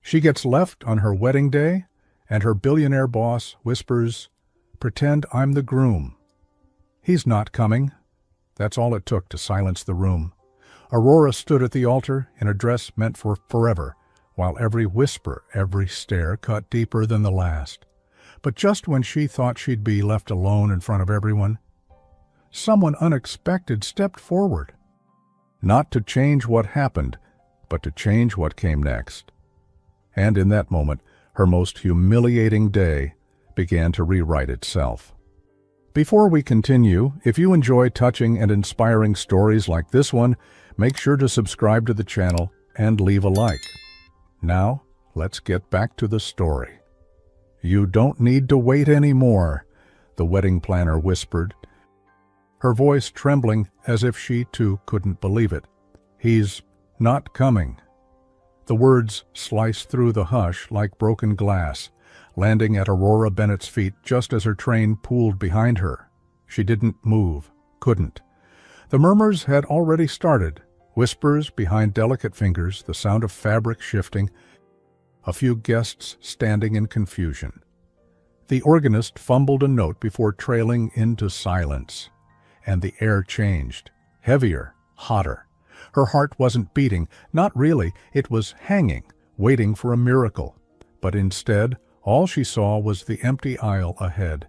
She gets left on her wedding day, and her billionaire boss whispers, "Pretend I'm the groom." He's not coming. That's all it took to silence the room. Aurora stood at the altar in a dress meant for forever, while every whisper, every stare cut deeper than the last. But just when she thought she'd be left alone in front of everyone, someone unexpected stepped forward. Not to change what happened, but to change what came next. And in that moment, her most humiliating day began to rewrite itself. Before we continue, if you enjoy touching and inspiring stories like this one, make sure to subscribe to the channel and leave a like. Now, let's get back to the story. "You don't need to wait anymore," the wedding planner whispered, her voice trembling as if she too couldn't believe it. "He's not coming." The words sliced through the hush like broken glass, landing at Aurora Bennett's feet just as her train pooled behind her. She didn't move, couldn't. The murmurs had already started, whispers behind delicate fingers, the sound of fabric shifting, a few guests standing in confusion. The organist fumbled a note before trailing into silence, and the air changed, heavier, hotter. Her heart wasn't beating, not really, it was hanging, waiting for a miracle. But instead, all she saw was the empty aisle ahead.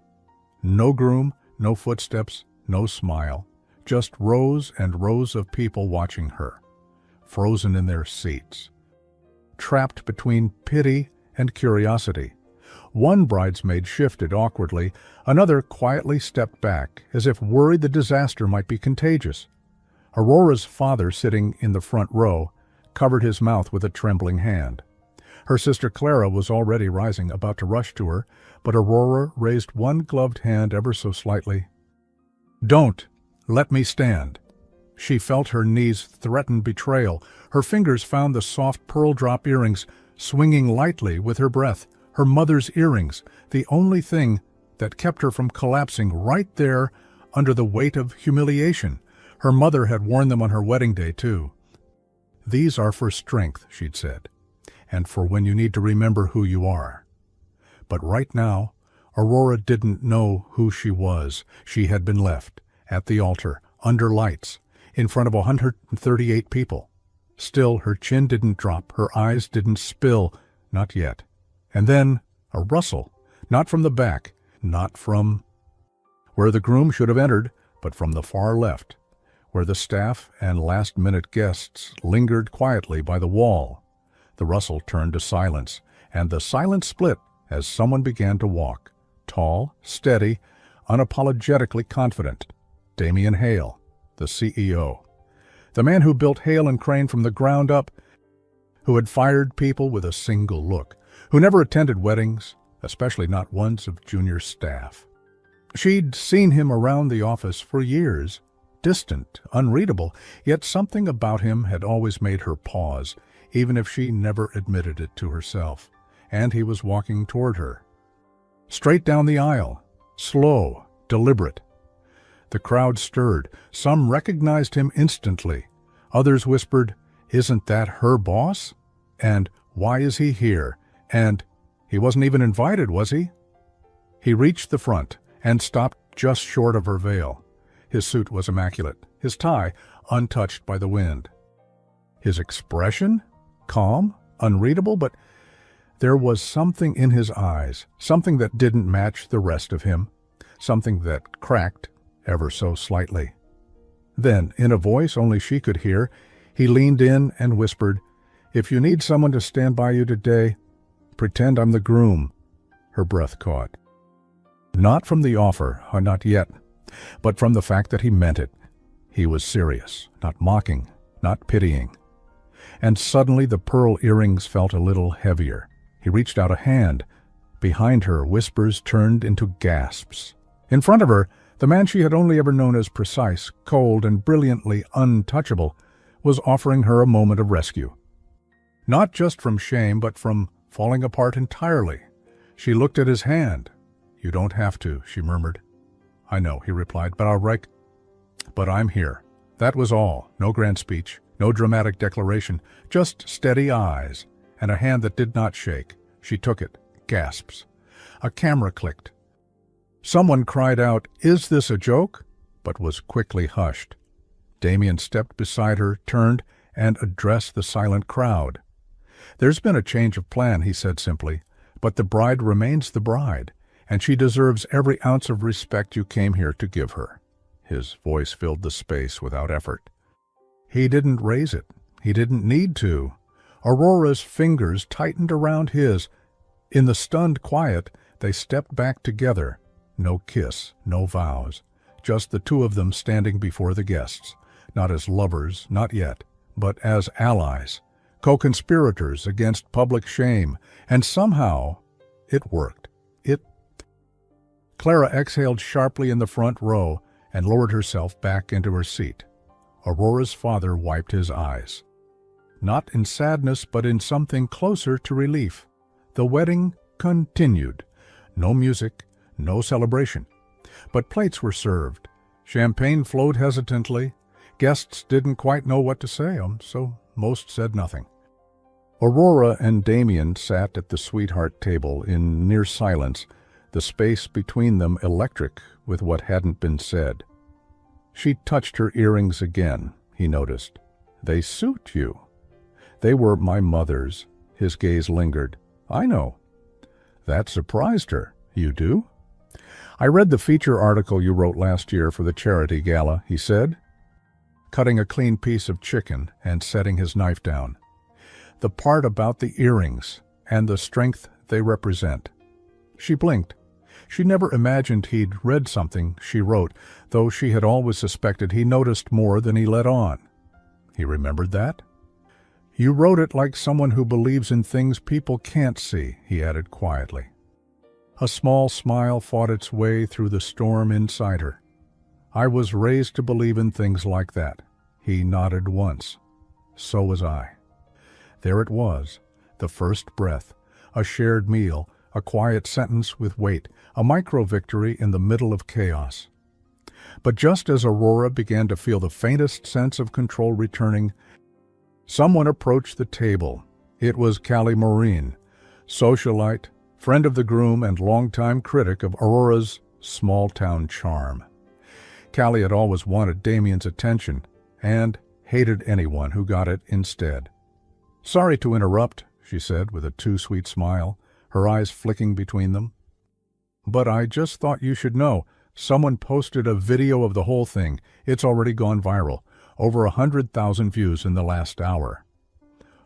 No groom, no footsteps, no smile, just rows and rows of people watching her, frozen in their seats, trapped between pity and curiosity. One bridesmaid shifted awkwardly, another quietly stepped back, as if worried the disaster might be contagious. Aurora's father, sitting in the front row, covered his mouth with a trembling hand. Her sister Clara was already rising, about to rush to her, but Aurora raised one gloved hand ever so slightly. "Don't! Let me stand." She felt her knees threaten betrayal. Her fingers found the soft pearl drop earrings, swinging lightly with her breath. Her mother's earrings, the only thing that kept her from collapsing right there under the weight of humiliation. Her mother had worn them on her wedding day, too. "These are for strength," she'd said, "and for when you need to remember who you are." But right now, Aurora didn't know who she was. She had been left, at the altar, under lights, in front of 138 people. Still, her chin didn't drop, her eyes didn't spill, not yet. And then, a rustle, not from the back, not from where the groom should have entered, but from the far left, where the staff and last-minute guests lingered quietly by the wall. The rustle turned to silence, and the silence split as someone began to walk, tall, steady, unapologetically confident. Damien Hale, the CEO. The man who built Hale and Crane from the ground up, who had fired people with a single look, who never attended weddings, especially not ones of junior staff. She'd seen him around the office for years, distant, unreadable, yet something about him had always made her pause, even if she never admitted it to herself. And he was walking toward her. Straight down the aisle, slow, deliberate. The crowd stirred. Some recognized him instantly. Others whispered, "Isn't that her boss?" And "Why is he here?" And "He wasn't even invited, was he?" He reached the front and stopped just short of her veil. His suit was immaculate, his tie untouched by the wind. His expression? Calm, unreadable, but there was something in his eyes, something that didn't match the rest of him, something that cracked ever so slightly. Then, in a voice only she could hear, he leaned in and whispered, "If you need someone to stand by you today, pretend I'm the groom." Her breath caught. Not from the offer, or not yet, but from the fact that he meant it. He was serious, not mocking, not pitying. And suddenly the pearl earrings felt a little heavier. He reached out a hand. Behind her, whispers turned into gasps. In front of her, the man she had only ever known as precise, cold, and brilliantly untouchable was offering her a moment of rescue. Not just from shame, but from falling apart entirely. She looked at his hand. "You don't have to," she murmured. "I know," he replied, but I'm here." That was all. No grand speech, no dramatic declaration, just steady eyes, and a hand that did not shake. She took it. Gasps. A camera clicked. Someone cried out, "Is this a joke?" but was quickly hushed. Damien stepped beside her, turned, and addressed the silent crowd. "There's been a change of plan," he said simply, "but the bride remains the bride, and she deserves every ounce of respect you came here to give her." His voice filled the space without effort. He didn't raise it. He didn't need to. Aurora's fingers tightened around his. In the stunned quiet, they stepped back together. No kiss, no vows. Just the two of them standing before the guests. Not as lovers, not yet, but as allies. Co-conspirators against public shame. And somehow, it worked. Clara exhaled sharply in the front row and lowered herself back into her seat. Aurora's father wiped his eyes. Not in sadness, but in something closer to relief. The wedding continued. No music, no celebration. But plates were served. Champagne flowed hesitantly. Guests didn't quite know what to say, so most said nothing. Aurora and Damien sat at the sweetheart table in near silence, the space between them electric with what hadn't been said. She touched her earrings again, he noticed. "They suit you." "They were my mother's." His gaze lingered. "I know." That surprised her. "You do?" "I read the feature article you wrote last year for the charity gala," he said, cutting a clean piece of chicken and setting his knife down. "The part about the earrings and the strength they represent." She blinked. She never imagined he'd read something she wrote, though she had always suspected he noticed more than he let on. He remembered that. "You wrote it like someone who believes in things people can't see," he added quietly. A small smile fought its way through the storm inside her. "I was raised to believe in things like that." He nodded once. "So was I." There it was, the first breath, a shared meal, a quiet sentence with weight, a micro-victory in the middle of chaos. But just as Aurora began to feel the faintest sense of control returning, someone approached the table. It was Callie Maureen, socialite, friend of the groom and longtime critic of Aurora's small-town charm. Callie had always wanted Damien's attention and hated anyone who got it instead. "Sorry to interrupt," she said with a too-sweet smile, her eyes flicking between them. "But I just thought you should know. Someone posted a video of the whole thing. It's already gone viral. Over 100,000 views in the last hour."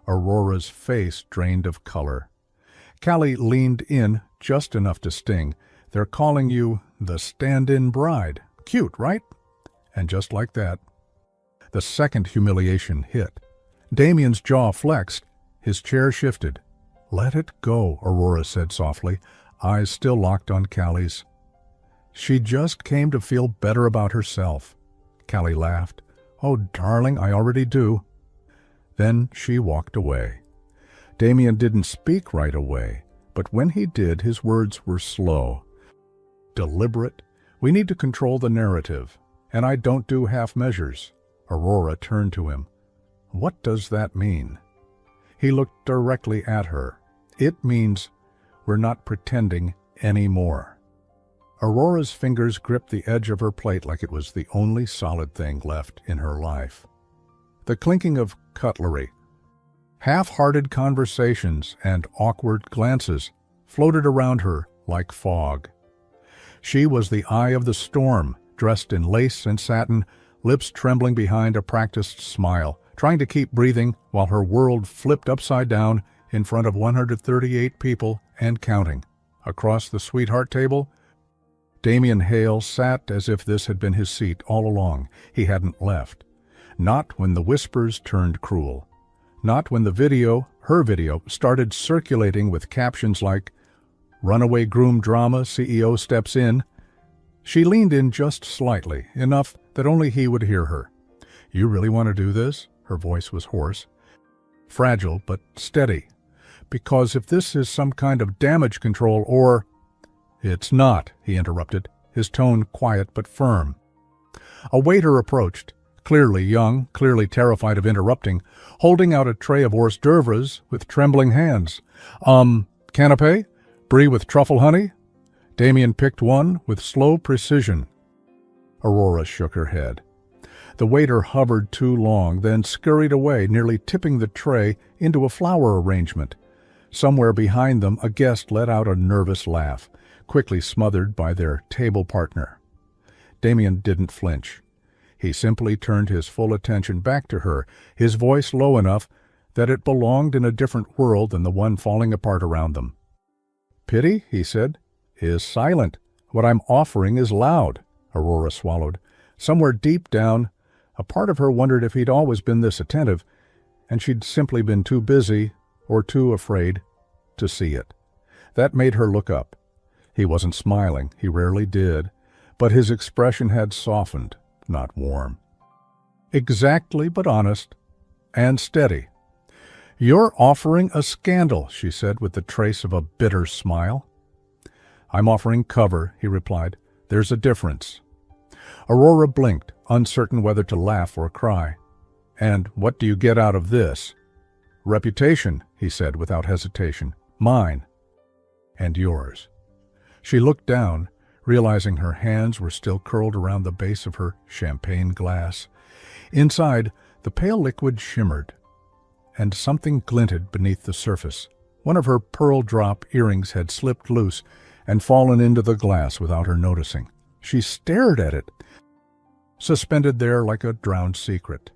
Aurora's face drained of color. Callie leaned in just enough to sting. "They're calling you the stand-in bride. Cute, right?" And just like that, the second humiliation hit. Damien's jaw flexed. His chair shifted. "Let it go," Aurora said softly, eyes still locked on Callie's. "She just came to feel better about herself." Callie laughed. "Oh, darling, I already do." Then she walked away. Damien didn't speak right away, but when he did, his words were slow, deliberate. "We need to control the narrative, and I don't do half measures." Aurora turned to him. "What does that mean?" He looked directly at her. "It means we're not pretending anymore." Aurora's fingers gripped the edge of her plate like it was the only solid thing left in her life. The clinking of cutlery, half-hearted conversations, and awkward glances floated around her like fog. She was the eye of the storm, dressed in lace and satin, lips trembling behind a practiced smile, trying to keep breathing while her world flipped upside down in front of 138 people and counting. Across the sweetheart table, Damien Hale sat as if this had been his seat all along. He hadn't left. Not when the whispers turned cruel. Not when the video, her video, started circulating with captions like, "Runaway groom drama, CEO steps in." She leaned in just slightly, enough that only he would hear her. "You really want to do this?" Her voice was hoarse. Fragile, but steady. "Because if this is some kind of damage control or—" "It's not," he interrupted, his tone quiet but firm. A waiter approached, clearly young, clearly terrified of interrupting, holding out a tray of hors d'oeuvres with trembling hands. Canapé? Brie with truffle honey? Damien picked one with slow precision. Aurora shook her head. The waiter hovered too long, then scurried away, nearly tipping the tray into a flower arrangement. Somewhere behind them, a guest let out a nervous laugh, quickly smothered by their table partner. Damien didn't flinch. He simply turned his full attention back to her, his voice low enough that it belonged in a different world than the one falling apart around them. "Pity," he said, "is silent. What I'm offering is loud." Aurora swallowed. Somewhere deep down, a part of her wondered if he'd always been this attentive, and she'd simply been too busy or too afraid to see it. That made her look up. He wasn't smiling, he rarely did, but his expression had softened, not warm. Exactly, but honest, and steady. "You're offering a scandal," she said with the trace of a bitter smile. "I'm offering cover," he replied. "There's a difference." Aurora blinked, uncertain whether to laugh or cry. "And what do you get out of this?" "Reputation," he said without hesitation. "Mine." "And yours." She looked down, realizing her hands were still curled around the base of her champagne glass. Inside, the pale liquid shimmered, and something glinted beneath the surface. One of her pearl drop earrings had slipped loose and fallen into the glass without her noticing. She stared at it, suspended there like a drowned secret.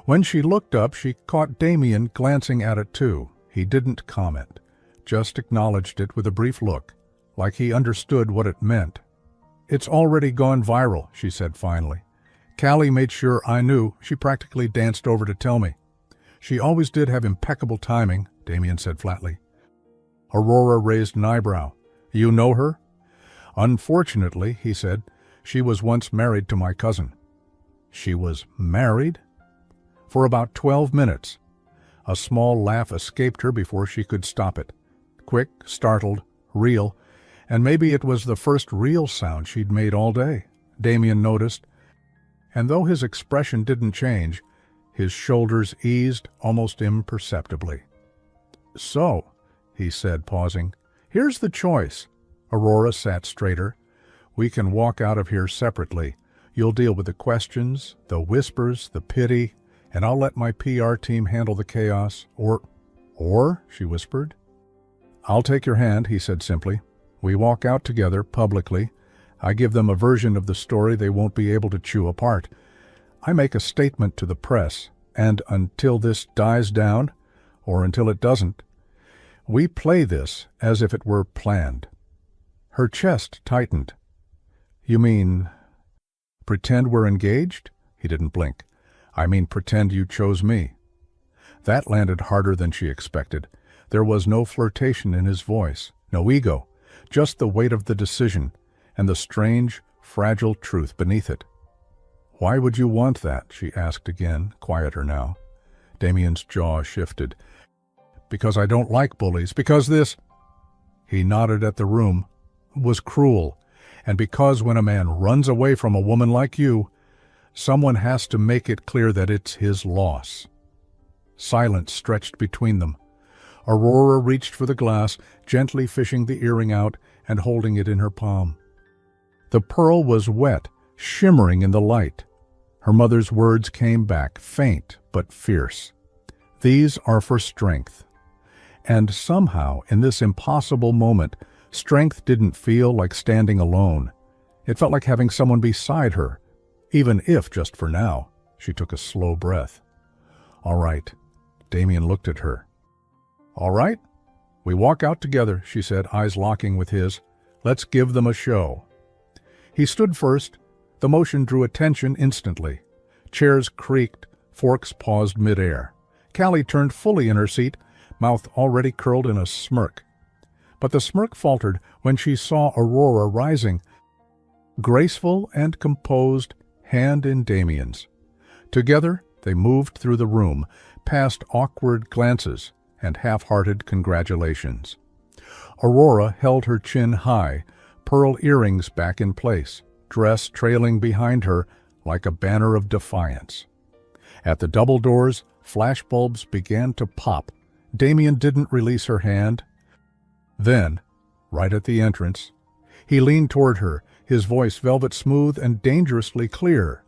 When she looked up, she caught Damien glancing at it too. He didn't comment, just acknowledged it with a brief look, like he understood what it meant. "It's already gone viral," she said finally. "Callie made sure I knew. She practically danced over to tell me." "She always did have impeccable timing," Damien said flatly. Aurora raised an eyebrow. "You know her?" "Unfortunately," he said, "she was once married to my cousin." "She was married?" "For about 12 minutes. A small laugh escaped her before she could stop it. Quick, startled, real, and maybe it was the first real sound she'd made all day, Damien noticed. And though his expression didn't change, his shoulders eased almost imperceptibly. "So," he said, pausing, "here's the choice." Aurora sat straighter. "We can walk out of here separately. You'll deal with the questions, the whispers, the pity, and I'll let my PR team handle the chaos. Or, she whispered. "I'll take your hand," he said simply. "We walk out together, publicly. I give them a version of the story they won't be able to chew apart. I make a statement to the press, and until this dies down, or until it doesn't, we play this as if it were planned." Her chest tightened. "You mean, pretend we're engaged?" He didn't blink. "I mean pretend you chose me." That landed harder than she expected. There was no flirtation in his voice, no ego, just the weight of the decision and the strange, fragile truth beneath it. "Why would you want that?" she asked again, quieter now. Damien's jaw shifted. "Because I don't like bullies. Because this—" He nodded at the room. "Was cruel. And because when a man runs away from a woman like you, someone has to make it clear that it's his loss." Silence stretched between them. Aurora reached for the glass, gently fishing the earring out and holding it in her palm. The pearl was wet, shimmering in the light. Her mother's words came back, faint but fierce. "These are for strength." And somehow, in this impossible moment, strength didn't feel like standing alone. It felt like having someone beside her, even if just for now. She took a slow breath. "All right." Damien looked at her. "All right? We walk out together," she said, eyes locking with his. "Let's give them a show." He stood first. The motion drew attention instantly. Chairs creaked, forks paused midair. Callie turned fully in her seat, mouth already curled in a smirk. But the smirk faltered when she saw Aurora rising, graceful and composed, hand in Damien's. Together they moved through the room, past awkward glances and half-hearted congratulations. Aurora held her chin high, pearl earrings back in place, dress trailing behind her like a banner of defiance. At the double doors, flashbulbs began to pop. Damien didn't release her hand. Then, right at the entrance, he leaned toward her, his voice velvet smooth and dangerously clear.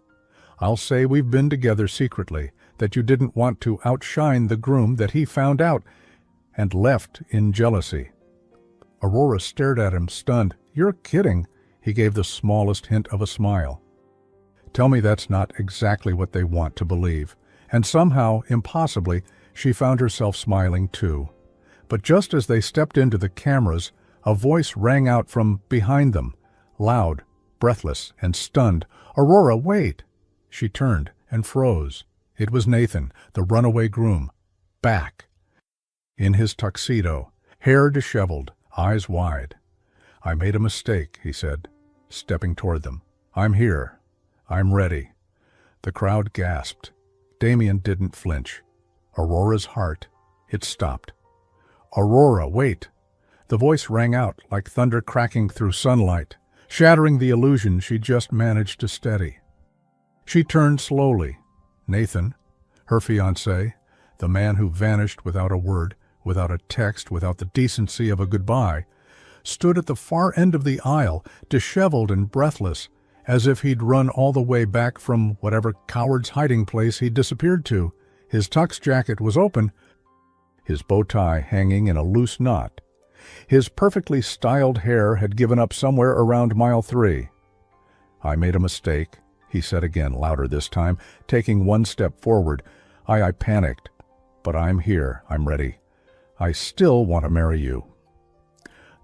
"I'll say we've been together secretly, that you didn't want to outshine the groom, that he found out and left in jealousy." Aurora stared at him, stunned. "You're kidding." He gave the smallest hint of a smile. "Tell me that's not exactly what they want to believe." And somehow, impossibly, she found herself smiling too. But just as they stepped into the cameras, a voice rang out from behind them, loud, breathless, and stunned. "Aurora, wait!" She turned and froze. It was Nathan, the runaway groom, back. In his tuxedo, hair disheveled, eyes wide. "I made a mistake," he said, stepping toward them. "I'm here. I'm ready." The crowd gasped. Damien didn't flinch. Aurora's heart, it stopped. "Aurora, wait!" The voice rang out like thunder cracking through sunlight, shattering the illusion she just managed to steady. She turned slowly. Nathan, her fiancé, the man who vanished without a word, without a text, without the decency of a goodbye, stood at the far end of the aisle, disheveled and breathless, as if he'd run all the way back from whatever coward's hiding place he'd disappeared to. His tux jacket was open, his bow tie hanging in a loose knot. His perfectly styled hair had given up somewhere around mile 3. "I made a mistake," he said again, louder this time, taking one step forward. I panicked. "But I'm here. I'm ready. I still want to marry you."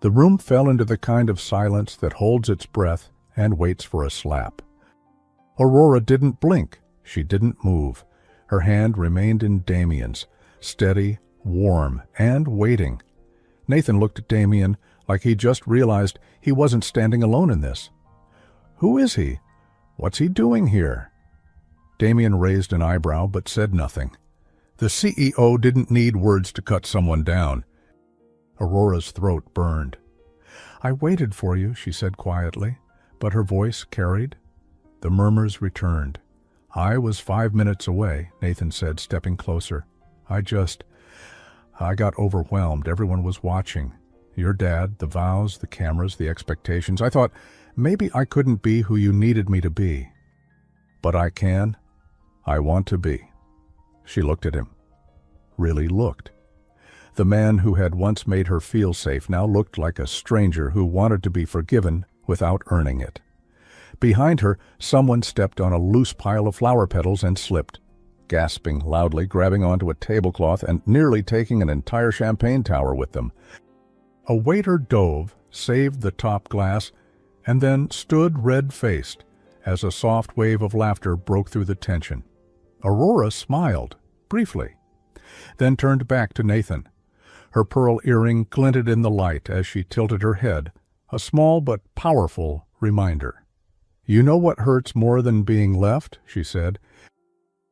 The room fell into the kind of silence that holds its breath and waits for a slap. Aurora didn't blink. She didn't move. Her hand remained in Damien's, steady, warm, and waiting. Nathan looked at Damien like he just realized he wasn't standing alone in this. "Who is he? What's he doing here?" Damien raised an eyebrow but said nothing. The CEO didn't need words to cut someone down. Aurora's throat burned. "I waited for you," she said quietly, but her voice carried. The murmurs returned. "I was 5 minutes away," Nathan said, stepping closer. I got overwhelmed. Everyone was watching. Your dad, the vows, the cameras, the expectations. I thought maybe I couldn't be who you needed me to be. But I can. I want to be." She looked at him. Really looked. The man who had once made her feel safe now looked like a stranger who wanted to be forgiven without earning it. Behind her, someone stepped on a loose pile of flower petals and slipped, gasping loudly, grabbing onto a tablecloth and nearly taking an entire champagne tower with them. A waiter dove, saved the top glass, and then stood red-faced as a soft wave of laughter broke through the tension. Aurora smiled, briefly, then turned back to Nathan. Her pearl earring glinted in the light as she tilted her head, a small but powerful reminder. "You know what hurts more than being left?" she said,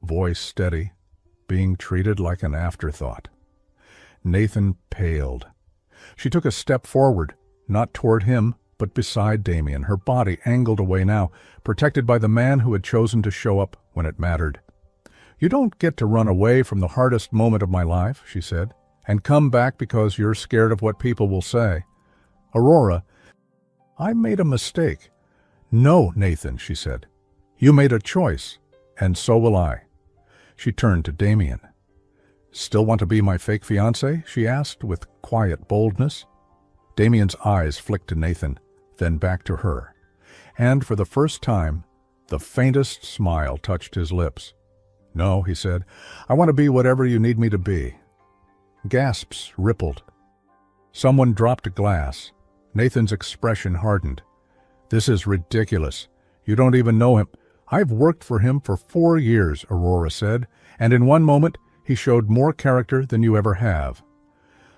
voice steady, being treated like an afterthought. Nathan paled. She took a step forward, not toward him, but beside Damien, her body angled away now, protected by the man who had chosen to show up when it mattered. "You don't get to run away from the hardest moment of my life," she said, "and come back because you're scared of what people will say. Aurora, I made a mistake." "No, Nathan," she said. "You made a choice, and so will I." She turned to Damien. "Still want to be my fake fiancé?" she asked with quiet boldness. Damien's eyes flicked to Nathan, then back to her. And for the first time, the faintest smile touched his lips. "No," he said. "I want to be whatever you need me to be." Gasps rippled. Someone dropped a glass. Nathan's expression hardened. "This is ridiculous. You don't even know him." "I've worked for him for 4 years, Aurora said, "and in one moment he showed more character than you ever have."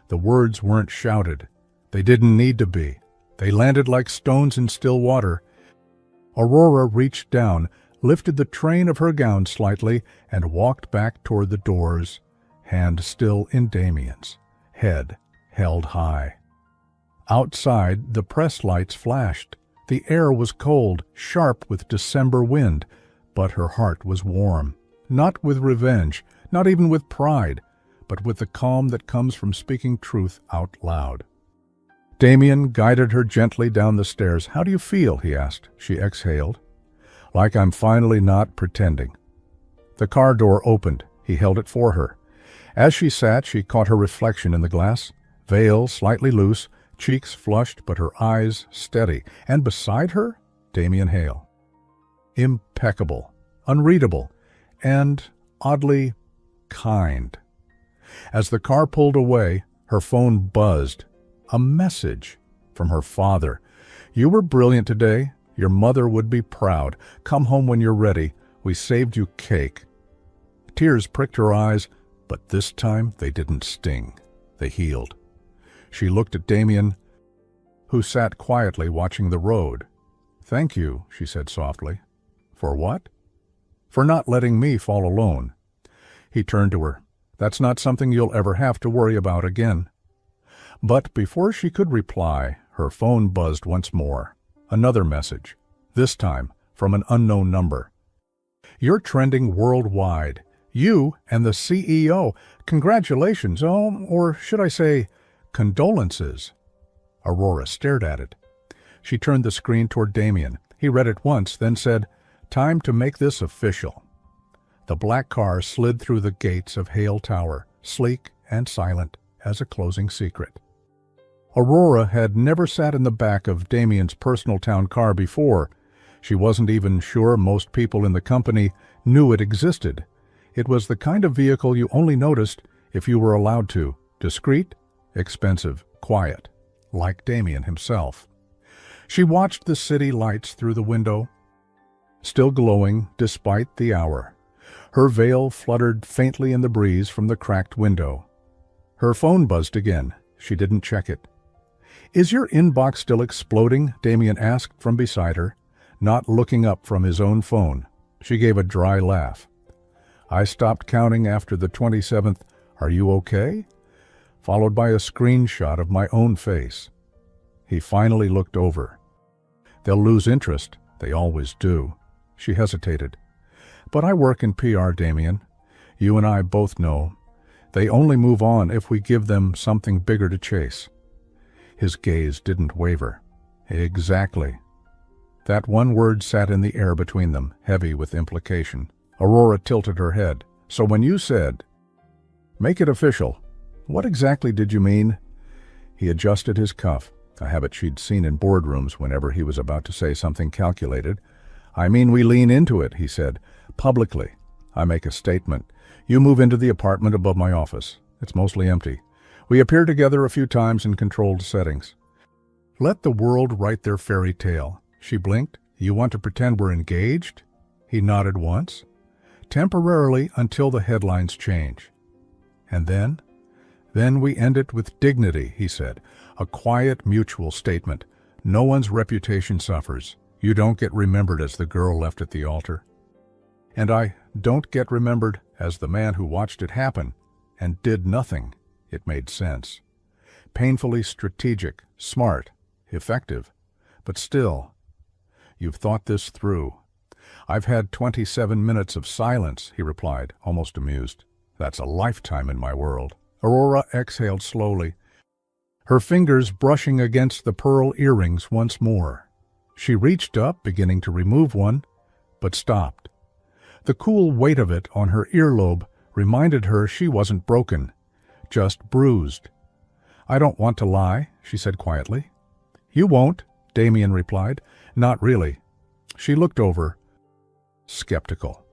The words weren't shouted. They didn't need to be. They landed like stones in still water. Aurora reached down, lifted the train of her gown slightly, and walked back toward the doors, hand still in Damien's, head held high. Outside, the press lights flashed. The air was cold, sharp with December wind, But her heart was warm, not with revenge, not even with pride, but with the calm that comes from speaking truth out loud. Damien guided her gently down the stairs. "How do you feel?" he asked. She exhaled. "Like I'm finally not pretending." The car door opened. He held it for her. As she sat, she caught her reflection in the glass, veil slightly loose, cheeks flushed but her eyes steady. And beside her, Damien Hale. Impeccable, unreadable, and oddly kind. As the car pulled away, her phone buzzed. A message from her father. "You were brilliant today. Your mother would be proud. Come home when you're ready. We saved you cake." Tears pricked her eyes, but this time they didn't sting. They healed. She looked at Damien, who sat quietly watching the road. "Thank you," she said softly. "For what?" "For not letting me fall alone." He turned to her. "That's not something you'll ever have to worry about again." But before she could reply, her phone buzzed once more. Another message, this time from an unknown number. "You're trending worldwide. You and the CEO. Congratulations, or should I say, condolences." Aurora stared at it. She turned the screen toward Damien. He read it once, then said, "Time to make this official." The black car slid through the gates of Hale Tower, sleek and silent as a closing secret. Aurora had never sat in the back of Damien's personal town car before. She wasn't even sure most people in the company knew it existed. It was the kind of vehicle you only noticed if you were allowed to. Discreet, expensive, quiet, like Damien himself. She watched the city lights through the window, still glowing despite the hour. Her veil fluttered faintly in the breeze from the cracked window. Her phone buzzed again. She didn't check it. "Is your inbox still exploding?" Damien asked from beside her, not looking up from his own phone. She gave a dry laugh. "I stopped counting after the 27th, 'Are you okay?' followed by a screenshot of my own face." He finally looked over. "They'll lose interest. They always do." She hesitated. "But I work in PR, Damien. You and I both know. They only move on if we give them something bigger to chase." His gaze didn't waver. "Exactly." That one word sat in the air between them, heavy with implication. Aurora tilted her head. "So when you said, 'Make it official,' what exactly did you mean?" He adjusted his cuff, a habit she'd seen in boardrooms whenever he was about to say something calculated. "I mean we lean into it," he said. "Publicly. I make a statement. You move into the apartment above my office. It's mostly empty. We appear together a few times in controlled settings. Let the world write their fairy tale." She blinked. "You want to pretend we're engaged?" He nodded once. "Temporarily until the headlines change." "And then?" "Then we end it with dignity," he said. "A quiet, mutual statement. No one's reputation suffers. You don't get remembered as the girl left at the altar. And I don't get remembered as the man who watched it happen and did nothing." It made sense. Painfully strategic, smart, effective. But still, "You've thought this through." "I've had 27 minutes of silence," he replied, almost amused. "That's a lifetime in my world." Aurora exhaled slowly, her fingers brushing against the pearl earrings once more. She reached up, beginning to remove one, but stopped. The cool weight of it on her earlobe reminded her she wasn't broken, just bruised. "I don't want to lie," she said quietly. "You won't," Damien replied. "Not really." She looked over, skeptical.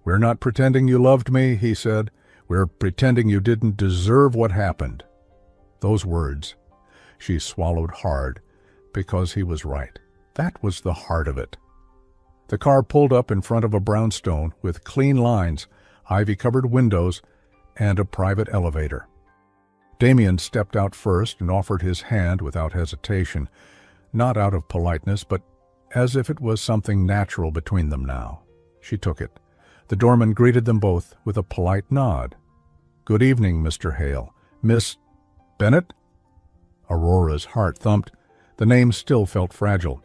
"We're not pretending you loved me," he said. "We're pretending you didn't deserve what happened." Those words, she swallowed hard, because he was right. That was the heart of it. The car pulled up in front of a brownstone with clean lines, ivy-covered windows, and a private elevator. Damien stepped out first and offered his hand without hesitation, not out of politeness, but as if it was something natural between them now. She took it. The doorman greeted them both with a polite nod. "Good evening, Mr. Hale. Miss Bennett?" Aurora's heart thumped. The name still felt fragile.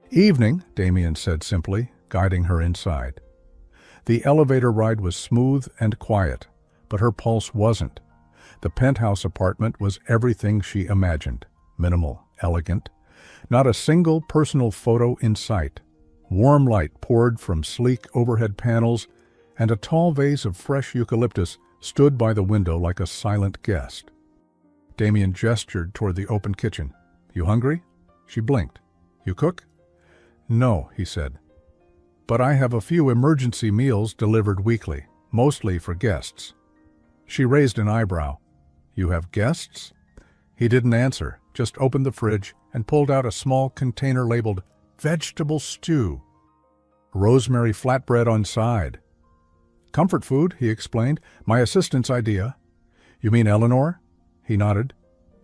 "Evening," Damien said simply, guiding her inside. The elevator ride was smooth and quiet, but her pulse wasn't. The penthouse apartment was everything she imagined. Minimal, elegant. Not a single personal photo in sight. Warm light poured from sleek overhead panels, and a tall vase of fresh eucalyptus stood by the window like a silent guest. Damien gestured toward the open kitchen. "You hungry?" She blinked. "You cook?" "No," he said. "But I have a few emergency meals delivered weekly, mostly for guests." She raised an eyebrow. "You have guests?" He didn't answer, just opened the fridge and pulled out a small container labeled vegetable stew. Rosemary flatbread on side. "Comfort food," he explained. "My assistant's idea." "You mean Eleanor?" He nodded.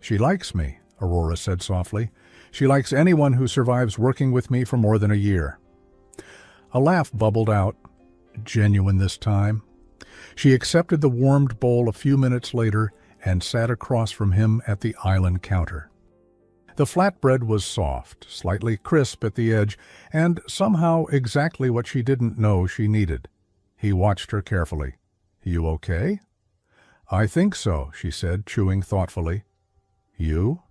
"She likes me," Aurora said softly. "She likes anyone who survives working with me for more than a year." A laugh bubbled out, genuine this time. She accepted the warmed bowl a few minutes later and sat across from him at the island counter. The flatbread was soft, slightly crisp at the edge, and somehow exactly what she didn't know she needed. He watched her carefully. "You okay?" "I think so," she said, chewing thoughtfully. "You?"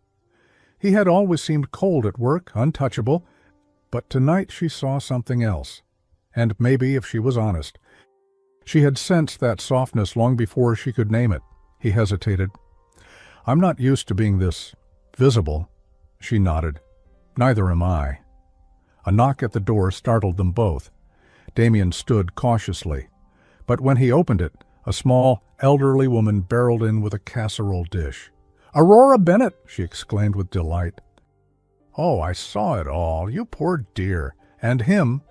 He had always seemed cold at work, untouchable, but tonight she saw something else. And maybe, if she was honest, she had sensed that softness long before she could name it. He hesitated. "I'm not used to being this visible." She nodded. "Neither am I." A knock at the door startled them both. Damien stood cautiously, but when he opened it, a small, elderly woman barreled in with a casserole dish. "Aurora Bennett!" she exclaimed with delight. "Oh, I saw it all. You poor dear. And him."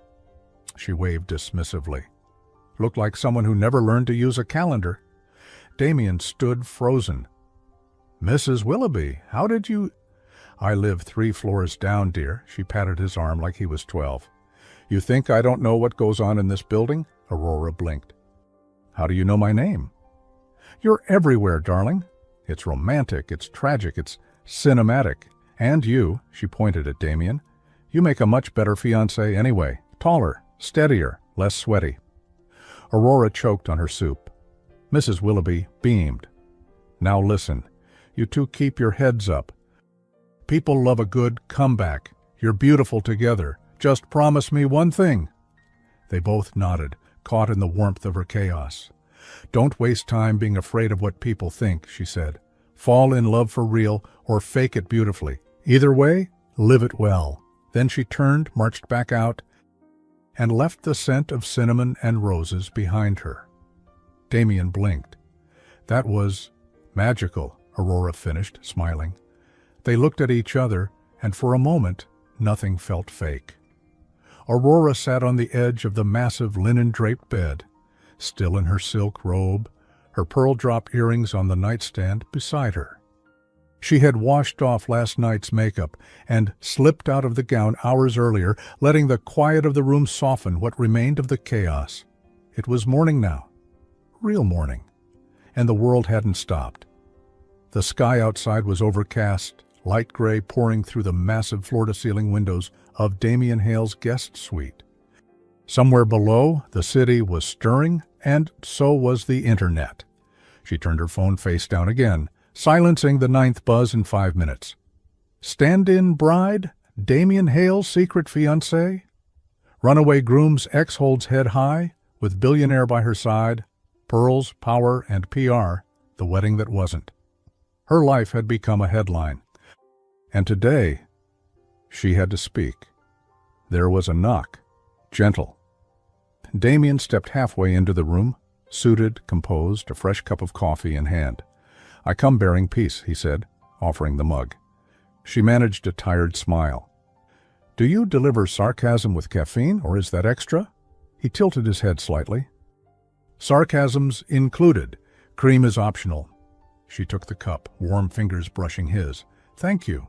She waved dismissively. Looked like someone who never learned to use a calendar. Damien stood frozen. "Mrs. Willoughby, how did you—" "I live 3 floors down, dear." She patted his arm like he was 12. "You think I don't know what goes on in this building?" Aurora blinked. "How do you know my name?" "You're everywhere, darling. It's romantic, it's tragic, it's cinematic. And you," she pointed at Damien, "you make a much better fiancé anyway. Taller, steadier, less sweaty." Aurora choked on her soup. Mrs. Willoughby beamed. "Now listen, you two keep your heads up. People love a good comeback. You're beautiful together. Just promise me one thing." They both nodded, caught in the warmth of her chaos. "Don't waste time being afraid of what people think," she said. "Fall in love for real or fake it beautifully. Either way, live it well." Then she turned, marched back out, and left the scent of cinnamon and roses behind her. Damien blinked. "That was magical," Aurora finished, smiling. They looked at each other, and for a moment, nothing felt fake. Aurora sat on the edge of the massive linen-draped bed, still in her silk robe, her pearl-drop earrings on the nightstand beside her. She had washed off last night's makeup and slipped out of the gown hours earlier, letting the quiet of the room soften what remained of the chaos. It was morning now. Real morning. And the world hadn't stopped. The sky outside was overcast, light gray pouring through the massive floor-to-ceiling windows of Damien Hale's guest suite. Somewhere below, the city was stirring, and so was the internet. She turned her phone face down again, silencing the 9th buzz in 5 minutes. Stand-in bride? Damien Hale's secret fiancé? Runaway groom's ex holds head high, with billionaire by her side, pearls, power, and PR, the wedding that wasn't. Her life had become a headline. And today, she had to speak. There was a knock, gentle. Damien stepped halfway into the room, suited, composed, a fresh cup of coffee in hand. "I come bearing peace," he said, offering the mug. She managed a tired smile. "Do you deliver sarcasm with caffeine, or is that extra?" He tilted his head slightly. "Sarcasm's included. Cream is optional." She took the cup, warm fingers brushing his. "Thank you."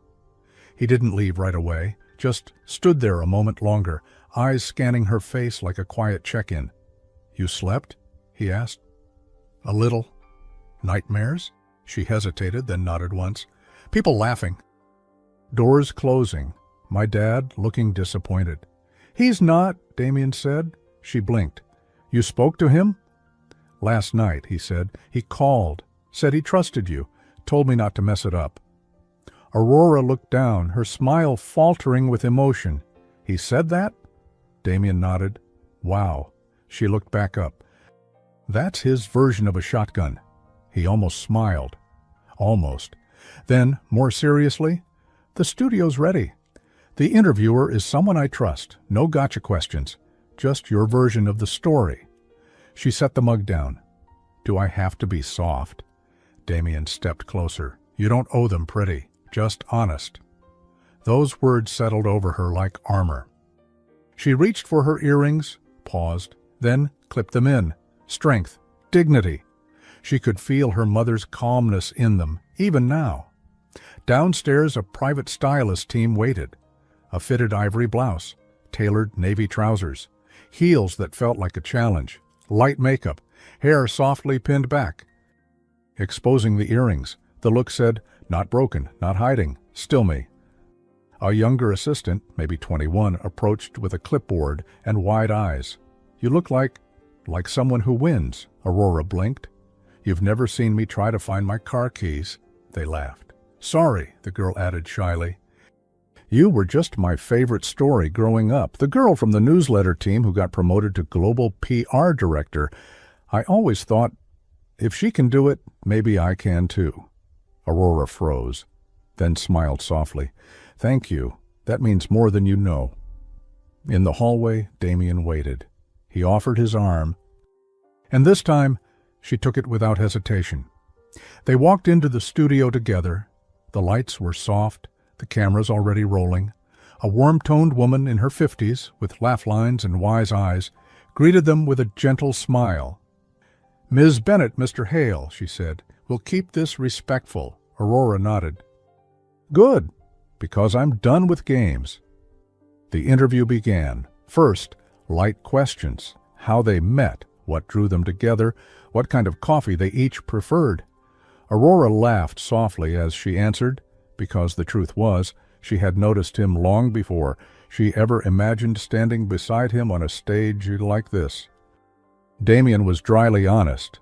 He didn't leave right away, just stood there a moment longer, eyes scanning her face like a quiet check-in. "You slept?" he asked. "A little." "Nightmares?" She hesitated, then nodded once. "People laughing." Doors closing. My dad looking disappointed. "He's not," Damien said. She blinked. You spoke to him? Last night, he said. He called, said he trusted you, told me not to mess it up. Aurora looked down, her smile faltering with emotion. He said that? Damien nodded. Wow. She looked back up. That's his version of a shotgun. He almost smiled. Almost. Then, more seriously, the studio's ready. The interviewer is someone I trust. No gotcha questions. Just your version of the story. She set the mug down. Do I have to be soft? Damien stepped closer. You don't owe them pretty. Just honest. Those words settled over her like armor. She reached for her earrings, paused, then clipped them in. Strength, dignity. She could feel her mother's calmness in them, even now. Downstairs, a private stylist team waited. A fitted ivory blouse, tailored navy trousers, heels that felt like a challenge, light makeup, hair softly pinned back. Exposing the earrings, the look said, not broken, not hiding, still me. A younger assistant, maybe 21, approached with a clipboard and wide eyes. You look like someone who wins, Aurora blinked. You've never seen me try to find my car keys, they laughed. Sorry, the girl added shyly. You were just my favorite story growing up, the girl from the newsletter team who got promoted to global PR director. I always thought, if she can do it, maybe I can too. Aurora froze, then smiled softly. Thank you. That means more than you know. In the hallway, Damien waited. He offered his arm, and this time she took it without hesitation. They walked into the studio together. The lights were soft, the cameras already rolling. A warm-toned woman in her 50s, with laugh lines and wise eyes, greeted them with a gentle smile. Ms. Bennett, Mr. Hale, she said, will keep this respectful. Aurora nodded. Good, because I'm done with games. The interview began. First, light questions. How they met, what drew them together, what kind of coffee they each preferred. Aurora laughed softly as she answered, because the truth was, she had noticed him long before she ever imagined standing beside him on a stage like this. Damien was dryly honest.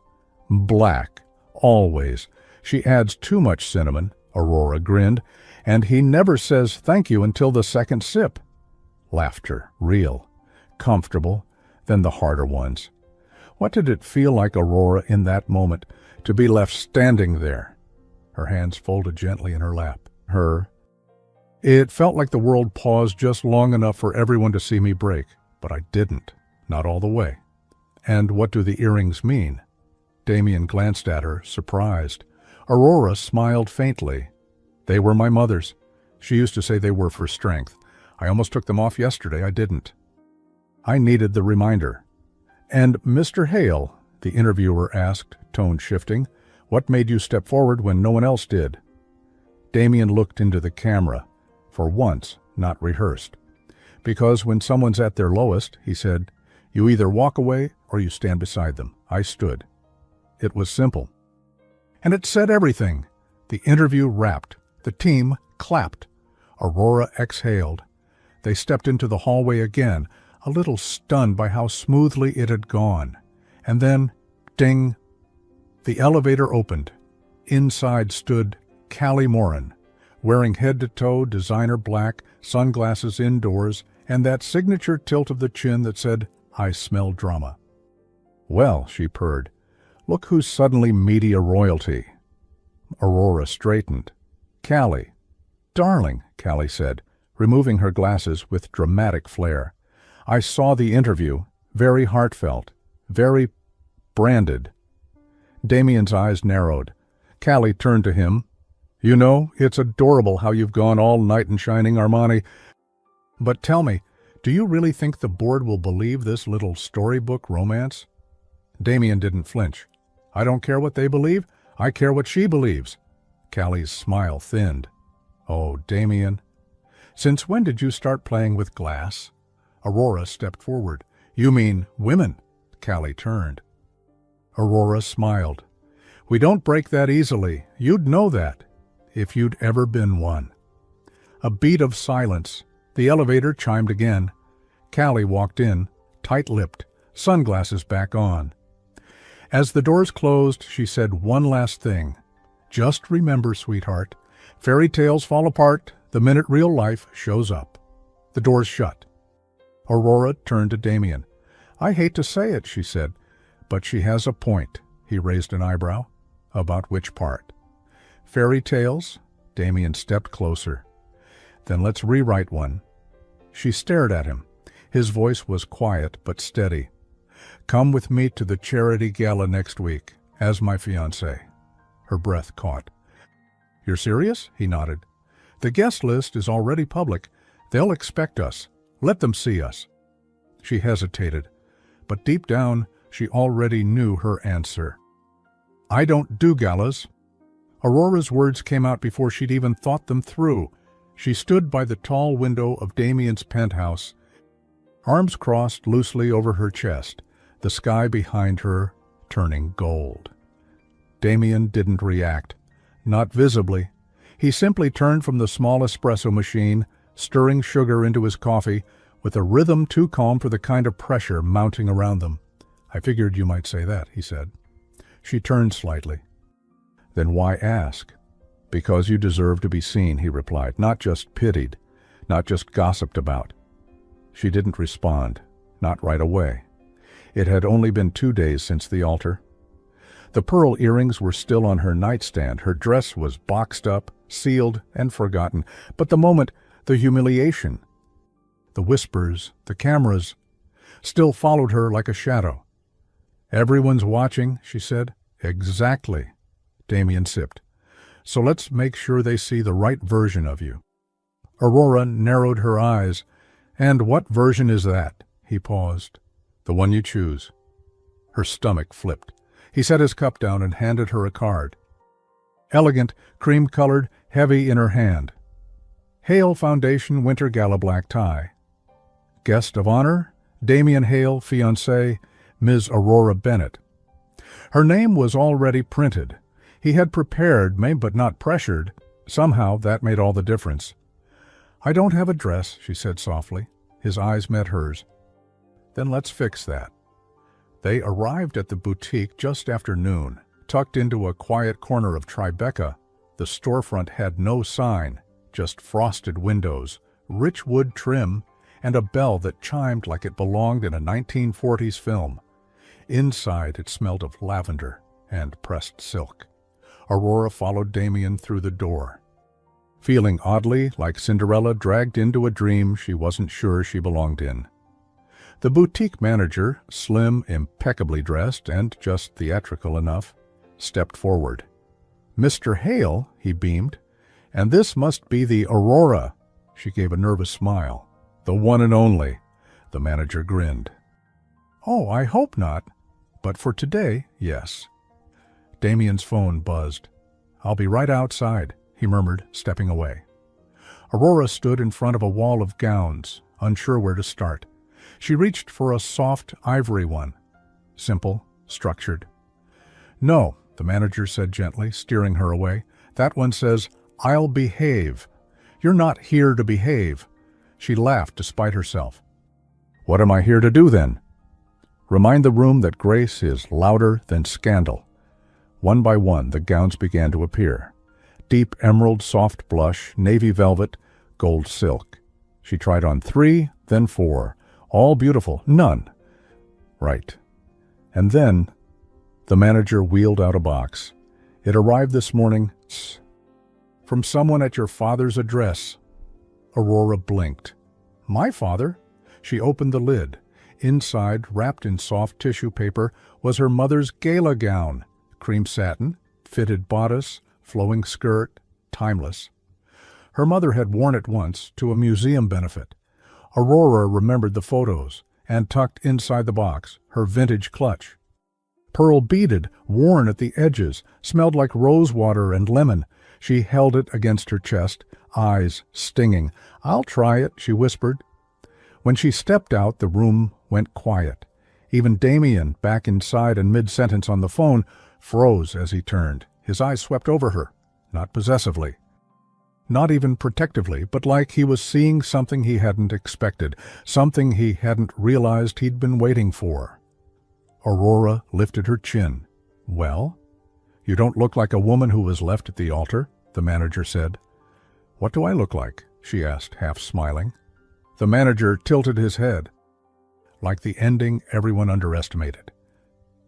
Black, always. She adds too much cinnamon, Aurora grinned, and he never says thank you until the second sip. Laughter, real, comfortable, then the harder ones. What did it feel like, Aurora, in that moment, to be left standing there? Her hands folded gently in her lap. It felt like the world paused just long enough for everyone to see me break, but I didn't, not all the way. And what do the earrings mean? Damien glanced at her, surprised. Aurora smiled faintly. They were my mother's. She used to say they were for strength. I almost took them off yesterday. I didn't. I needed the reminder. And Mr. Hale, the interviewer asked, tone shifting, what made you step forward when no one else did? Damien looked into the camera, for once not rehearsed. Because when someone's at their lowest, he said, you either walk away or you stand beside them. I stood. It was simple. And it said everything. The interview wrapped. The team clapped. Aurora exhaled. They stepped into the hallway again, a little stunned by how smoothly it had gone. And then, ding, the elevator opened. Inside stood Callie Moran, wearing head-to-toe designer black, sunglasses indoors, and that signature tilt of the chin that said, I smell drama. Well, she purred, look who's suddenly media royalty. Aurora straightened. Callie. Darling, Callie said, removing her glasses with dramatic flair. I saw the interview, very heartfelt, very branded. Damien's eyes narrowed. Callie turned to him. You know, it's adorable how you've gone all knight in shining Armani. But tell me, do you really think the board will believe this little storybook romance? Damien didn't flinch. I don't care what they believe. I care what she believes. Callie's smile thinned. Oh, Damien. Since when did you start playing with glass? Aurora stepped forward. You mean women? Callie turned. Aurora smiled. We don't break that easily. You'd know that, if you'd ever been one. A beat of silence. The elevator chimed again. Callie walked in, tight-lipped, sunglasses back on. As the doors closed, she said one last thing. Just remember, sweetheart, fairy tales fall apart the minute real life shows up. The doors shut. Aurora turned to Damien. I hate to say it, she said, but she has a point. He raised an eyebrow. About which part? Fairy tales? Damien stepped closer. Then let's rewrite one. She stared at him. His voice was quiet but steady. Come with me to the charity gala next week, as my fiancé. Her breath caught. You're serious? He nodded. The guest list is already public. They'll expect us. Let them see us. She hesitated, but deep down she already knew her answer. I don't do galas. Aurora's words came out before she'd even thought them through. She stood by the tall window of Damien's penthouse, arms crossed loosely over her chest, the sky behind her turning gold. Damien didn't react, not visibly. He simply turned from the small espresso machine, stirring sugar into his coffee, with a rhythm too calm for the kind of pressure mounting around them. I figured you might say that, he said. She turned slightly. Then why ask? Because you deserve to be seen, he replied, not just pitied, not just gossiped about. She didn't respond, not right away. It had only been 2 days since the altar. The pearl earrings were still on her nightstand. Her dress was boxed up, sealed, and forgotten. But the moment, the humiliation, the whispers, the cameras, still followed her like a shadow. Everyone's watching, she said. Exactly. Damien sipped. So let's make sure they see the right version of you. Aurora narrowed her eyes. And what version is that? He paused. The one you choose. Her stomach flipped. He set his cup down and handed her a card. Elegant, cream-colored, heavy in her hand. Hale Foundation Winter Gala Black Tie. Guest of honor, Damien Hale, fiancée, Ms. Aurora Bennett. Her name was already printed. He had prepared, but not pressured. Somehow that made all the difference. I don't have a dress, she said softly. His eyes met hers. Then let's fix that. They arrived at the boutique just after noon. Tucked into a quiet corner of Tribeca, the storefront had no sign, just frosted windows, rich wood trim, and a bell that chimed like it belonged in a 1940s film. Inside it smelled of lavender and pressed silk. Aurora followed Damien through the door. Feeling oddly like Cinderella dragged into a dream she wasn't sure she belonged in. The boutique manager, slim, impeccably dressed, and just theatrical enough, stepped forward. Mr. Hale, he beamed, and this must be the Aurora. She gave a nervous smile. The one and only. The manager grinned. Oh, I hope not. But for today, yes. Damien's phone buzzed. I'll be right outside, he murmured, stepping away. Aurora stood in front of a wall of gowns, unsure where to start. She reached for a soft ivory one. Simple, structured. No, the manager said gently, steering her away. That one says, I'll behave. You're not here to behave. She laughed despite herself. What am I here to do then? Remind the room that grace is louder than scandal. One by one, the gowns began to appear. Deep emerald soft blush, navy velvet, gold silk. She tried on 3, then 4. All beautiful, none. Right. And then the manager wheeled out a box. It arrived this morning. From someone at your father's address. Aurora blinked. My father? She opened the lid. Inside, wrapped in soft tissue paper, was her mother's gala gown. Cream satin, fitted bodice, flowing skirt, timeless. Her mother had worn it once to a museum benefit. Aurora remembered the photos, and tucked inside the box, her vintage clutch. Pearl beaded, worn at the edges, smelled like rose water and lemon. She held it against her chest, eyes stinging. I'll try it, she whispered. When she stepped out, the room went quiet. Even Damien, back inside and mid-sentence on the phone, froze as he turned. His eyes swept over her, not possessively. Not even protectively, but like he was seeing something he hadn't expected, something he hadn't realized he'd been waiting for. Aurora lifted her chin. "Well?" "You don't look like a woman who was left at the altar," the manager said. "What do I look like?" she asked, half smiling. The manager tilted his head. Like the ending everyone underestimated.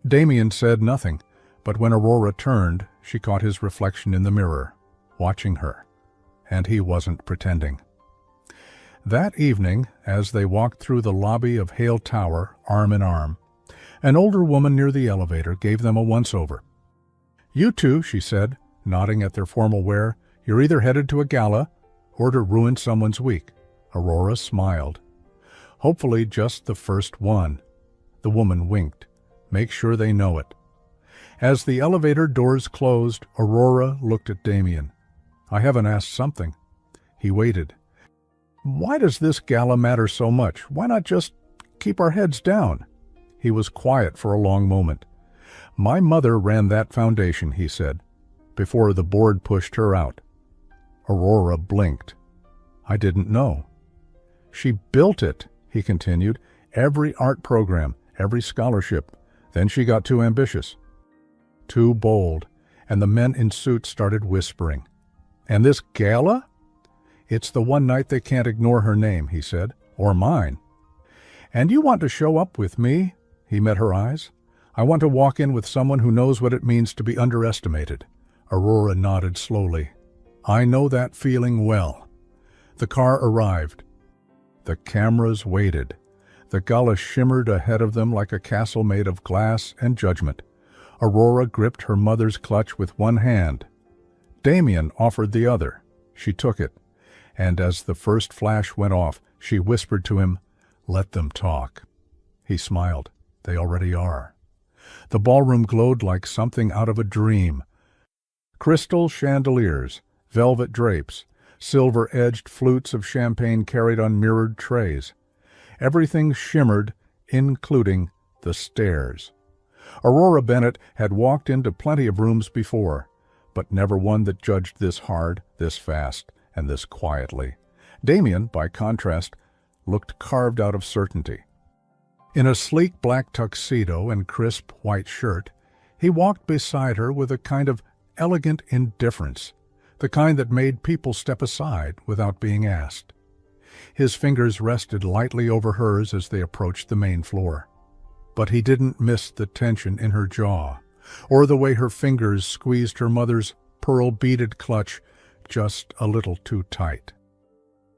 Damien said nothing, but when Aurora turned, she caught his reflection in the mirror, watching her. And he wasn't pretending. That evening, as they walked through the lobby of Hale Tower, arm in arm, an older woman near the elevator gave them a once-over. "You two," she said, nodding at their formal wear, "you're either headed to a gala or to ruin someone's week." Aurora smiled. "Hopefully just the first one." The woman winked. "Make sure they know it." As the elevator doors closed, Aurora looked at Damien. "I haven't asked something." He waited. "Why does this gala matter so much? Why not just keep our heads down?" He was quiet for a long moment. "My mother ran that foundation," he said, "before the board pushed her out." Aurora blinked. "I didn't know." "She built it," he continued, "every art program, every scholarship. Then she got too ambitious, too bold, and the men in suits started whispering. And this gala? It's the one night they can't ignore her name," he said, "or mine." "And you want to show up with me?" He met her eyes. "I want to walk in with someone who knows what it means to be underestimated." Aurora nodded slowly. "I know that feeling well." The car arrived. The cameras waited. The gala shimmered ahead of them like a castle made of glass and judgment. Aurora gripped her mother's clutch with one hand. Damien offered the other. She took it, and as the first flash went off, she whispered to him, "Let them talk." He smiled. "They already are." The ballroom glowed like something out of a dream. Crystal chandeliers, velvet drapes, silver-edged flutes of champagne carried on mirrored trays. Everything shimmered, including the stairs. Aurora Bennett had walked into plenty of rooms before, but never one that judged this hard, this fast, and this quietly. Damien, by contrast, looked carved out of certainty. In a sleek black tuxedo and crisp white shirt, he walked beside her with a kind of elegant indifference, the kind that made people step aside without being asked. His fingers rested lightly over hers as they approached the main floor. But he didn't miss the tension in her jaw, or the way her fingers squeezed her mother's pearl-beaded clutch just a little too tight.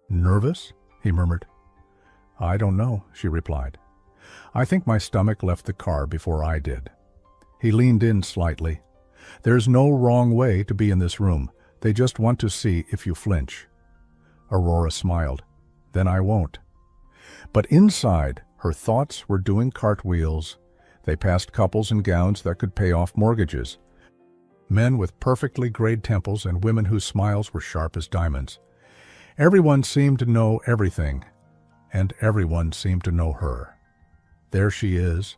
"Nervous?" he murmured. "I don't know," she replied. "I think my stomach left the car before I did." He leaned in slightly. "There's no wrong way to be in this room. They just want to see if you flinch." Aurora smiled. "Then I won't." But inside, her thoughts were doing cartwheels. They passed couples in gowns that could pay off mortgages. Men with perfectly grayed temples and women whose smiles were sharp as diamonds. Everyone seemed to know everything, and everyone seemed to know her. There she is.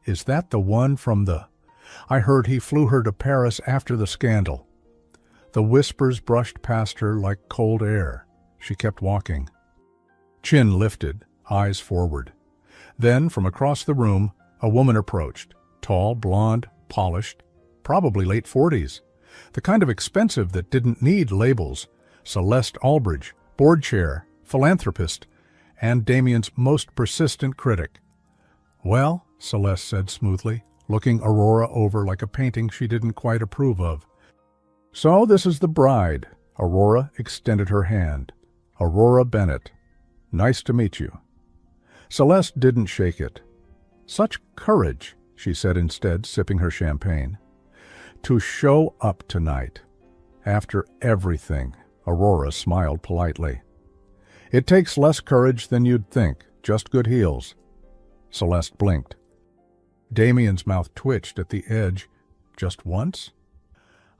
Is that the one from the... I heard he flew her to Paris after the scandal. The whispers brushed past her like cold air. She kept walking. Chin lifted, eyes forward. Then, from across the room, a woman approached. Tall, blonde, polished, probably late 40s. The kind of expensive that didn't need labels. Celeste Albridge, board chair, philanthropist, and Damien's most persistent critic. "Well," Celeste said smoothly, looking Aurora over like a painting she didn't quite approve of. "So this is the bride." Aurora extended her hand. "Aurora Bennett. Nice to meet you." Celeste didn't shake it. "Such courage," she said instead, sipping her champagne. "To show up tonight. After everything." Aurora smiled politely. "It takes less courage than you'd think, just good heels." Celeste blinked. Damien's mouth twitched at the edge. "Just once?"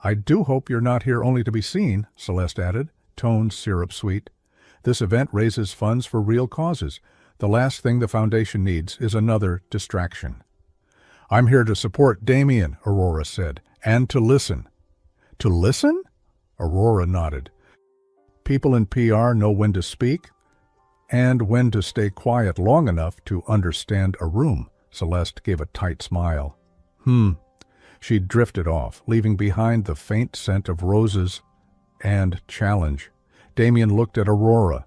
"I do hope you're not here only to be seen," Celeste added, tone syrup sweet. "This event raises funds for real causes. The last thing the foundation needs is another distraction." "I'm here to support Damien," Aurora said, "and to listen." "To listen?" Aurora nodded. "People in PR know when to speak and when to stay quiet long enough to understand a room," Celeste gave a tight smile. She drifted off, leaving behind the faint scent of roses and challenge. Damien looked at Aurora.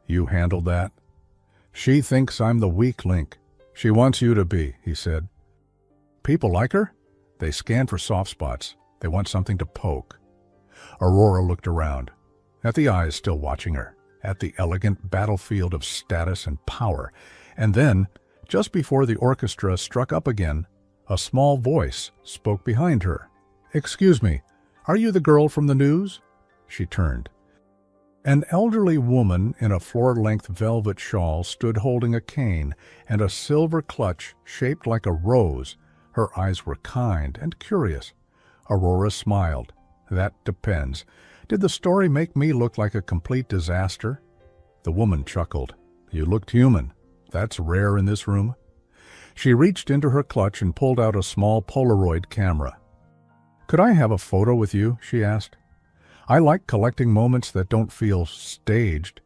You handled that? She thinks I'm the weak link. She wants you to be, he said. People like her? They scan for soft spots. They want something to poke. Aurora looked around, at the eyes still watching her, at the elegant battlefield of status and power, and then, just before the orchestra struck up again, a small voice spoke behind her. Excuse me, are you the girl from the news? She turned. An elderly woman in a floor-length velvet shawl stood holding a cane and a silver clutch shaped like a rose. Her eyes were kind and curious. Aurora smiled. That depends. Did the story make me look like a complete disaster? The woman chuckled. You looked human. That's rare in this room. She reached into her clutch and pulled out a small Polaroid camera. Could I have a photo with you? She asked. I like collecting moments that don't feel staged.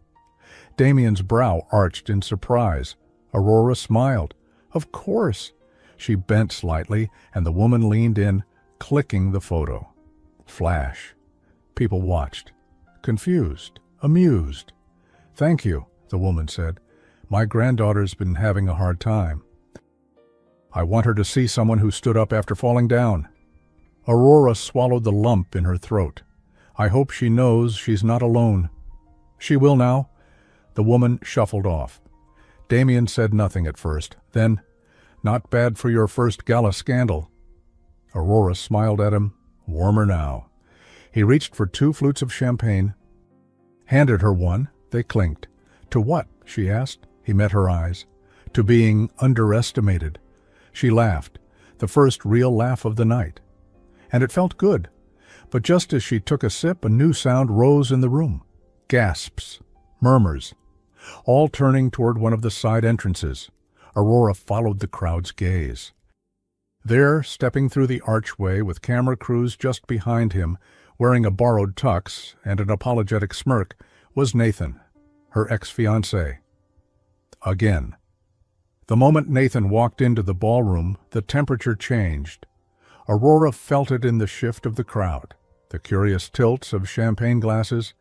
Damien's brow arched in surprise. Aurora smiled. Of course. She bent slightly, and the woman leaned in, clicking the photo. Flash. People watched, confused, amused. Thank you, the woman said. My granddaughter's been having a hard time. I want her to see someone who stood up after falling down. Aurora swallowed the lump in her throat. I hope she knows she's not alone. She will now. The woman shuffled off. Damien said nothing at first. Then, not bad for your first gala scandal. Aurora smiled at him, warmer now. He reached for 2 flutes of champagne, handed her one. They clinked. To what? She asked. He met her eyes. To being underestimated. She laughed, the first real laugh of the night. And it felt good. But just as she took a sip, a new sound rose in the room. Gasps, murmurs, all turning toward one of the side entrances. Aurora followed the crowd's gaze. There, stepping through the archway with camera crews just behind him, wearing a borrowed tux and an apologetic smirk, was Nathan, her ex-fiancé. Again. The moment Nathan walked into the ballroom, the temperature changed. Aurora felt it in the shift of the crowd, the curious tilts of champagne glasses,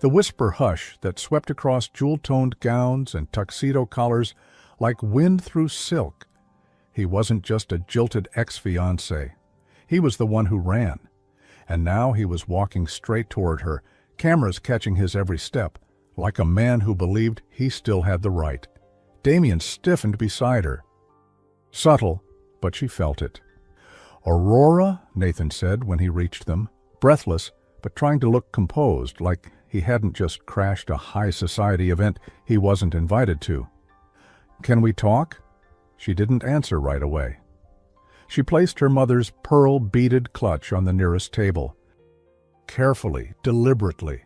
the whisper hush that swept across jewel-toned gowns and tuxedo collars like wind through silk. He wasn't just a jilted ex-fiancé. He was the one who ran. And now he was walking straight toward her, cameras catching his every step, like a man who believed he still had the right. Damien stiffened beside her. Subtle, but she felt it. Aurora, Nathan said when he reached them, breathless, but trying to look composed, like he hadn't just crashed a high society event he wasn't invited to. Can we talk? She didn't answer right away. She placed her mother's pearl-beaded clutch on the nearest table. Carefully, deliberately,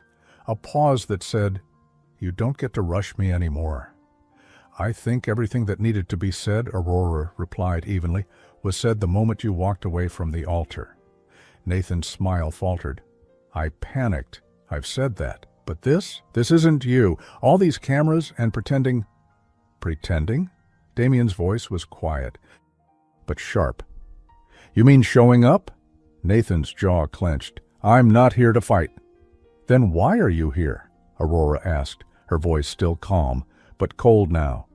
a pause that said, You don't get to rush me anymore. I think everything that needed to be said, Aurora replied evenly, was said the moment you walked away from the altar. Nathan's smile faltered. I panicked. I've said that. But this isn't you. All these cameras and pretending. Pretending? Damien's voice was quiet, but sharp. You mean showing up? Nathan's jaw clenched. I'm not here to fight. Then why are you here? Aurora asked, her voice still calm, but cold now.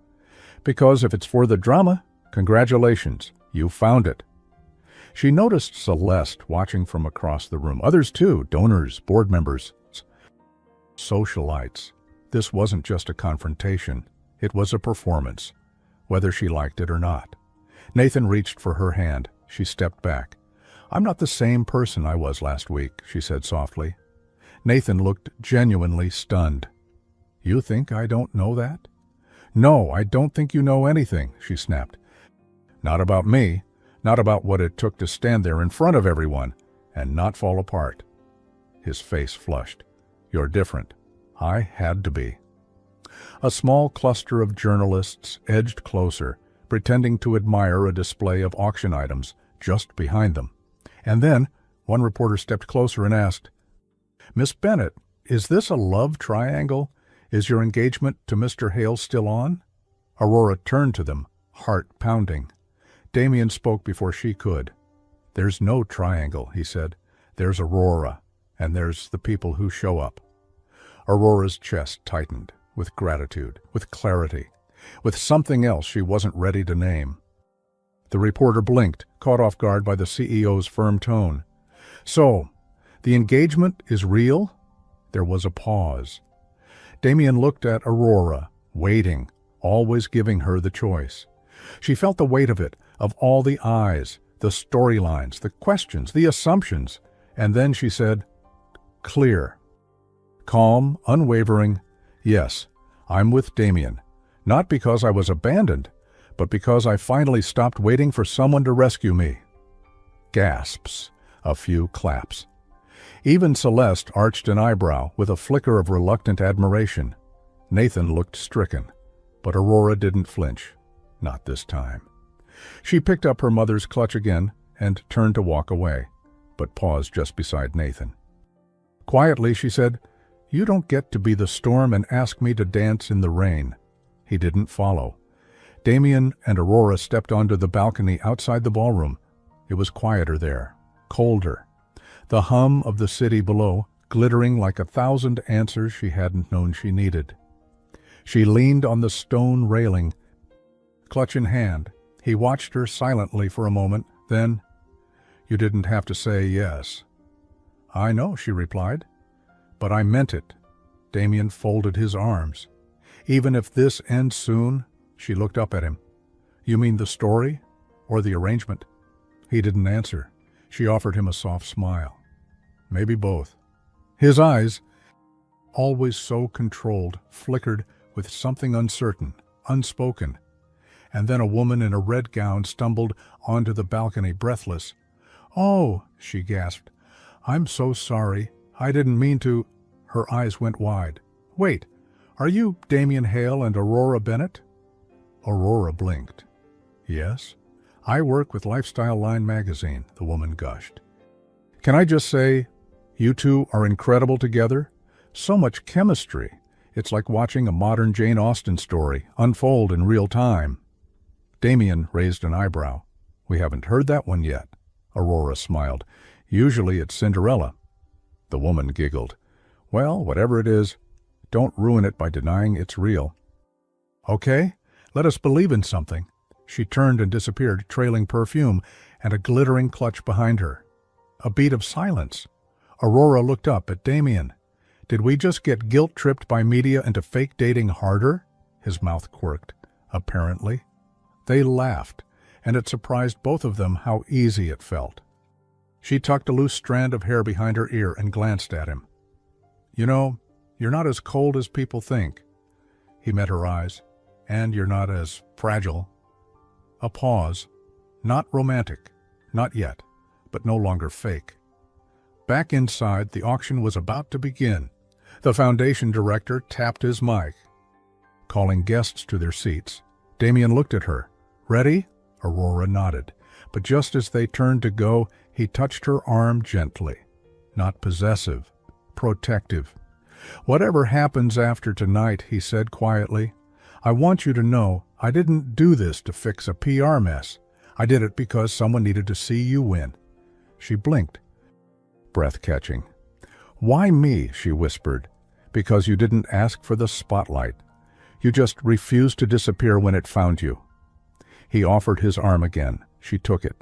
Because if it's for the drama, congratulations, you found it. She noticed Celeste watching from across the room. Others too, donors, board members, socialites. This wasn't just a confrontation. It was a performance, whether she liked it or not. Nathan reached for her hand. She stepped back. I'm not the same person I was last week, she said softly. Nathan looked genuinely stunned. You think I don't know that? No, I don't think you know anything, she snapped. Not about me, not about what it took to stand there in front of everyone and not fall apart. His face flushed. You're different. I had to be. A small cluster of journalists edged closer, pretending to admire a display of auction items just behind them. And then one reporter stepped closer and asked, Miss Bennett, is this a love triangle? Is your engagement to Mr. Hale still on? Aurora turned to them, heart pounding. Damien spoke before she could. "There's no triangle," he said. "There's Aurora, and there's the people who show up." Aurora's chest tightened, with gratitude, with clarity, with something else she wasn't ready to name. The reporter blinked, caught off guard by the CEO's firm tone. "So, the engagement is real?" There was a pause. Damien looked at Aurora, waiting, always giving her the choice. She felt the weight of it, of all the eyes, the storylines, the questions, the assumptions, and then she said, "Clear." Calm, unwavering, "Yes, I'm with Damien. Not because I was abandoned, but because I finally stopped waiting for someone to rescue me." Gasps, a few claps. Even Celeste arched an eyebrow with a flicker of reluctant admiration. Nathan looked stricken, but Aurora didn't flinch. Not this time. She picked up her mother's clutch again and turned to walk away, but paused just beside Nathan. Quietly, she said, "You don't get to be the storm and ask me to dance in the rain." He didn't follow. Damien and Aurora stepped onto the balcony outside the ballroom. It was quieter there, colder. The hum of the city below, glittering like 1,000 answers she hadn't known she needed. She leaned on the stone railing, clutch in hand. He watched her silently for a moment, then, "You didn't have to say yes." "I know," she replied, "but I meant it." Damien folded his arms. "Even if this ends soon," she looked up at him. "You mean the story or the arrangement?" He didn't answer. She offered him a soft smile. "Maybe both." His eyes, always so controlled, flickered with something uncertain, unspoken. And then a woman in a red gown stumbled onto the balcony, breathless. "Oh," she gasped. "I'm so sorry. I didn't mean to—" Her eyes went wide. "Wait, are you Damien Hale and Aurora Bennett?" Aurora blinked. "Yes, I work with Lifestyle Line magazine," the woman gushed. "Can I just say, you two are incredible together? So much chemistry. It's like watching a modern Jane Austen story unfold in real time." Damien raised an eyebrow. "We haven't heard that one yet." Aurora smiled. "Usually it's Cinderella." The woman giggled. "Well, whatever it is, don't ruin it by denying it's real." "Okay, let us believe in something." She turned and disappeared, trailing perfume and a glittering clutch behind her. A beat of silence. Aurora looked up at Damien. "Did we just get guilt-tripped by media into fake dating harder?" His mouth quirked. "Apparently." They laughed, and it surprised both of them how easy it felt. She tucked a loose strand of hair behind her ear and glanced at him. "You know, you're not as cold as people think." He met her eyes. "And you're not as fragile." A pause. Not romantic. Not yet, but no longer fake. Back inside, the auction was about to begin. The foundation director tapped his mic, calling guests to their seats. Damien looked at her. "Ready?" Aurora nodded, but just as they turned to go, he touched her arm gently. Not possessive, protective. "Whatever happens after tonight," he said quietly, "I want you to know I didn't do this to fix a PR mess. I did it because someone needed to see you win." She blinked, breath-catching. "Why me?" she whispered. "Because you didn't ask for the spotlight. You just refused to disappear when it found you." He offered his arm again. She took it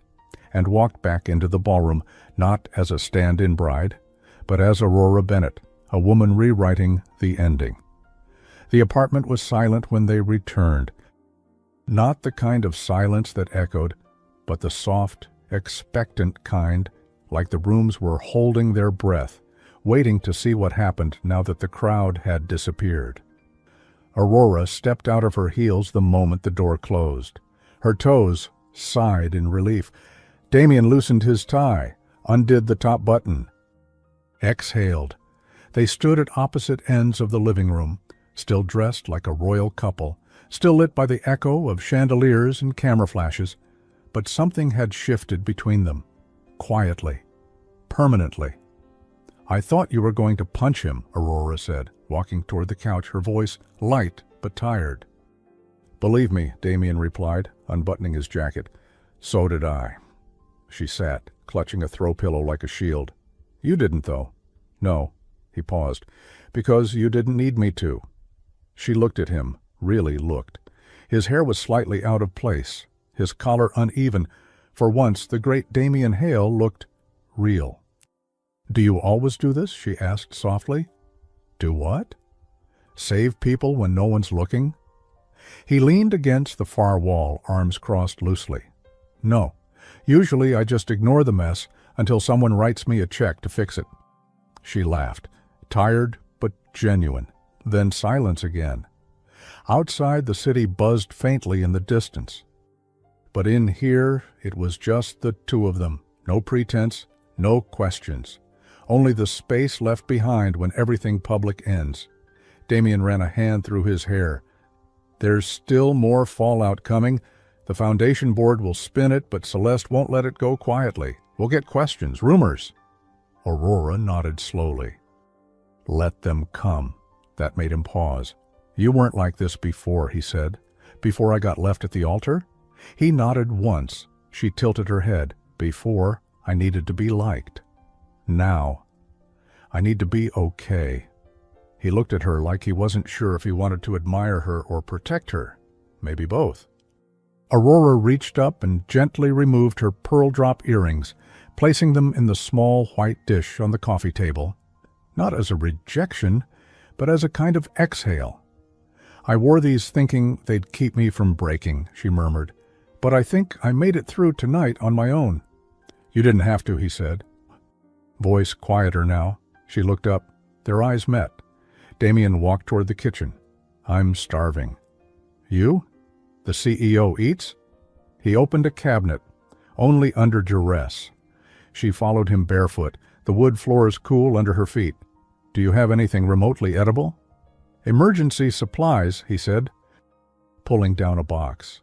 and walked back into the ballroom, not as a stand-in bride, but as Aurora Bennett, a woman rewriting the ending. The apartment was silent when they returned. Not the kind of silence that echoed, but the soft, expectant kind, like the rooms were holding their breath, waiting to see what happened now that the crowd had disappeared. Aurora stepped out of her heels the moment the door closed. Her toes sighed in relief. Damien loosened his tie, undid the top button, exhaled. They stood at opposite ends of the living room, still dressed like a royal couple, still lit by the echo of chandeliers and camera flashes, but something had shifted between them, quietly, permanently. "I thought you were going to punch him," Aurora said, walking toward the couch, her voice light but tired. Believe me, Damien replied, unbuttoning his jacket. So did I. She sat, clutching a throw pillow like a shield. You didn't, though. No. He paused. Because you didn't need me to. She looked at him, really looked. His hair was slightly out of place, his collar uneven. For once, the great Damien Hale looked real. Do you always do this? She asked softly. Do what? Save people when no one's looking? He leaned against the far wall, arms crossed loosely. No. Usually I just ignore the mess until someone writes me a check to fix it. She laughed, tired but genuine. Then silence again. Outside, the city buzzed faintly in the distance. But in here, it was just the two of them. No pretense, no questions. Only the space left behind when everything public ends. Damien ran a hand through his hair. There's still more fallout coming. The foundation board will spin it, but Celeste won't let it go quietly. We'll get questions, rumors. Aurora nodded slowly. Let them come. That made him pause. You weren't like this before, he said. Before I got left at the altar? He nodded once. She tilted her head. Before, I needed to be liked. Now, I need to be okay. He looked at her like he wasn't sure if he wanted to admire her or protect her. Maybe both. Aurora reached up and gently removed her pearl drop earrings, placing them in the small white dish on the coffee table. Not as a rejection, but as a kind of exhale. I wore these thinking they'd keep me from breaking, she murmured. But I think I made it through tonight on my own. You didn't have to, he said. Voice quieter now. She looked up. Their eyes met. Damien walked toward the kitchen. I'm starving. You? The CEO eats? He opened a cabinet, only under duress. She followed him barefoot, the wood floors cool under her feet. Do you have anything remotely edible? Emergency supplies, he said, pulling down a box.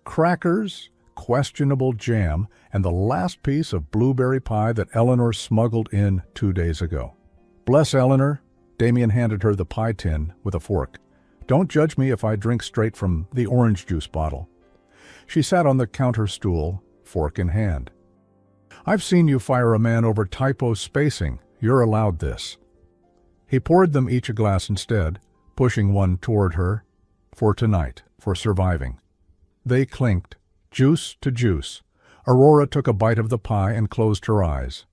Crackers, questionable jam, and the last piece of blueberry pie that Eleanor smuggled in 2 days ago. Bless Eleanor. Damien handed her the pie tin with a fork. Don't judge me if I drink straight from the orange juice bottle. She sat on the counter stool, fork in hand. I've seen you fire a man over typo spacing. You're allowed this. He poured them each a glass instead, pushing one toward her. For tonight, for surviving. They clinked, juice to juice. Aurora took a bite of the pie and closed her eyes.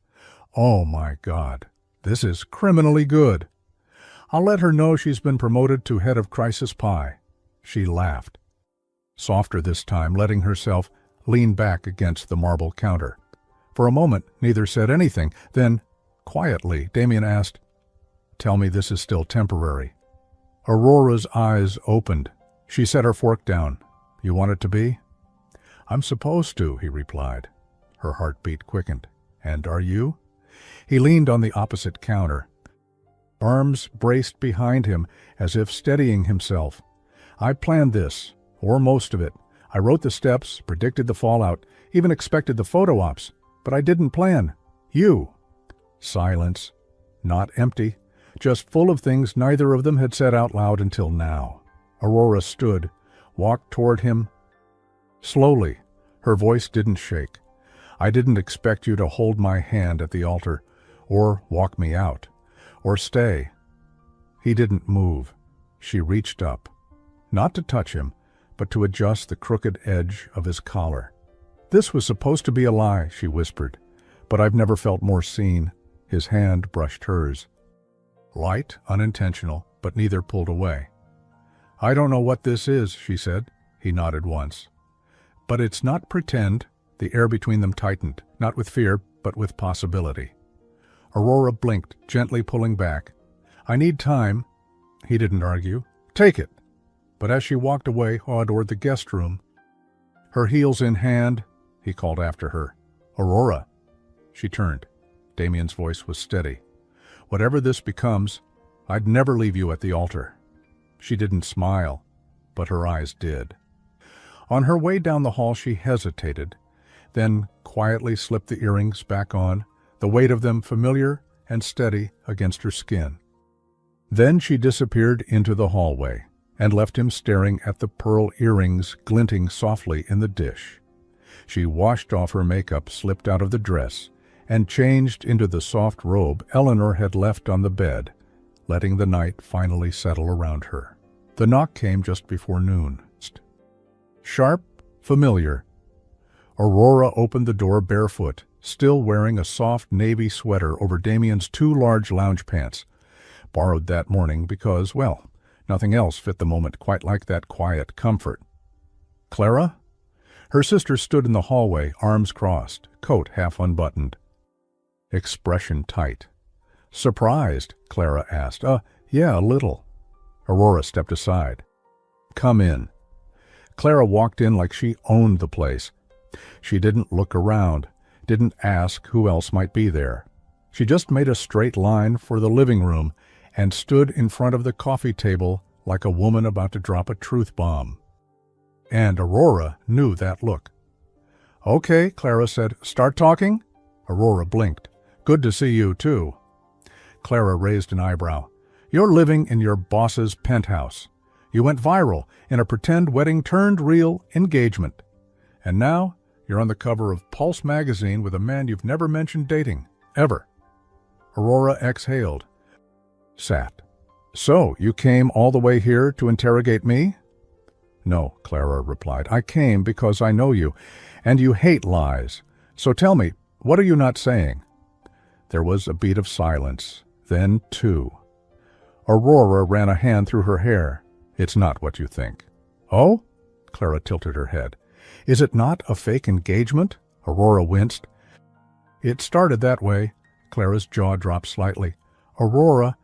Oh my God, this is criminally good. I'll let her know she's been promoted to head of Crisis Pie. She laughed. Softer this time, letting herself lean back against the marble counter. For a moment, neither said anything. Then, quietly, Damien asked, Tell me this is still temporary. Aurora's eyes opened. She set her fork down. You want it to be? I'm supposed to, he replied. Her heartbeat quickened. And are you? He leaned on the opposite counter. Arms braced behind him as if steadying himself. I planned this, or most of it. I wrote the steps, predicted the fallout, even expected the photo ops. But I didn't plan. You. Silence. Not empty. Just full of things neither of them had said out loud until now. Aurora stood, walked toward him. Slowly. Her voice didn't shake. I didn't expect you to hold my hand at the altar, or walk me out, or stay. He didn't move. She reached up, not to touch him, but to adjust the crooked edge of his collar. This was supposed to be a lie, she whispered, but I've never felt more seen. His hand brushed hers. Light, unintentional, but neither pulled away. I don't know what this is, she said. He nodded once. But it's not pretend. The air between them tightened, not with fear, but with possibility. Aurora blinked, gently pulling back. I need time. He didn't argue. Take it. But as she walked away toward the guest room, her heels in hand, he called after her. Aurora. She turned. Damien's voice was steady. Whatever this becomes, I'd never leave you at the altar. She didn't smile, but her eyes did. On her way down the hall she hesitated, then quietly slipped the earrings back on, the weight of them familiar and steady against her skin. Then she disappeared into the hallway, and left him staring at the pearl earrings glinting softly in the dish. She washed off her makeup, slipped out of the dress, and changed into the soft robe Eleanor had left on the bed, letting the night finally settle around her. The knock came just before noon. Sharp, familiar. Aurora opened the door barefoot, still wearing a soft navy sweater over Damien's 2 large lounge pants, borrowed that morning because, well, nothing else fit the moment quite like that quiet comfort. Clara? Her sister stood in the hallway, arms crossed, coat half unbuttoned. Expression tight. Surprised? Clara asked. Yeah, a little. Aurora stepped aside. Come in. Clara walked in like she owned the place. She didn't look around, didn't ask who else might be there. She just made a straight line for the living room and stood in front of the coffee table like a woman about to drop a truth bomb. And Aurora knew that look. Okay, Clara said. Start talking? Aurora blinked. Good to see you, too. Clara raised an eyebrow. You're living in your boss's penthouse. You went viral in a pretend wedding turned real engagement. And now you're on the cover of Pulse magazine with a man you've never mentioned dating, ever. Aurora exhaled. Sat. So, you came all the way here to interrogate me? No, Clara replied. I came because I know you, and you hate lies. So tell me, what are you not saying? There was a beat of silence, then 2. Aurora ran a hand through her hair. It's not what you think. Oh? Clara tilted her head. Is it not a fake engagement? Aurora winced. It started that way. Clara's jaw dropped slightly. Aurora,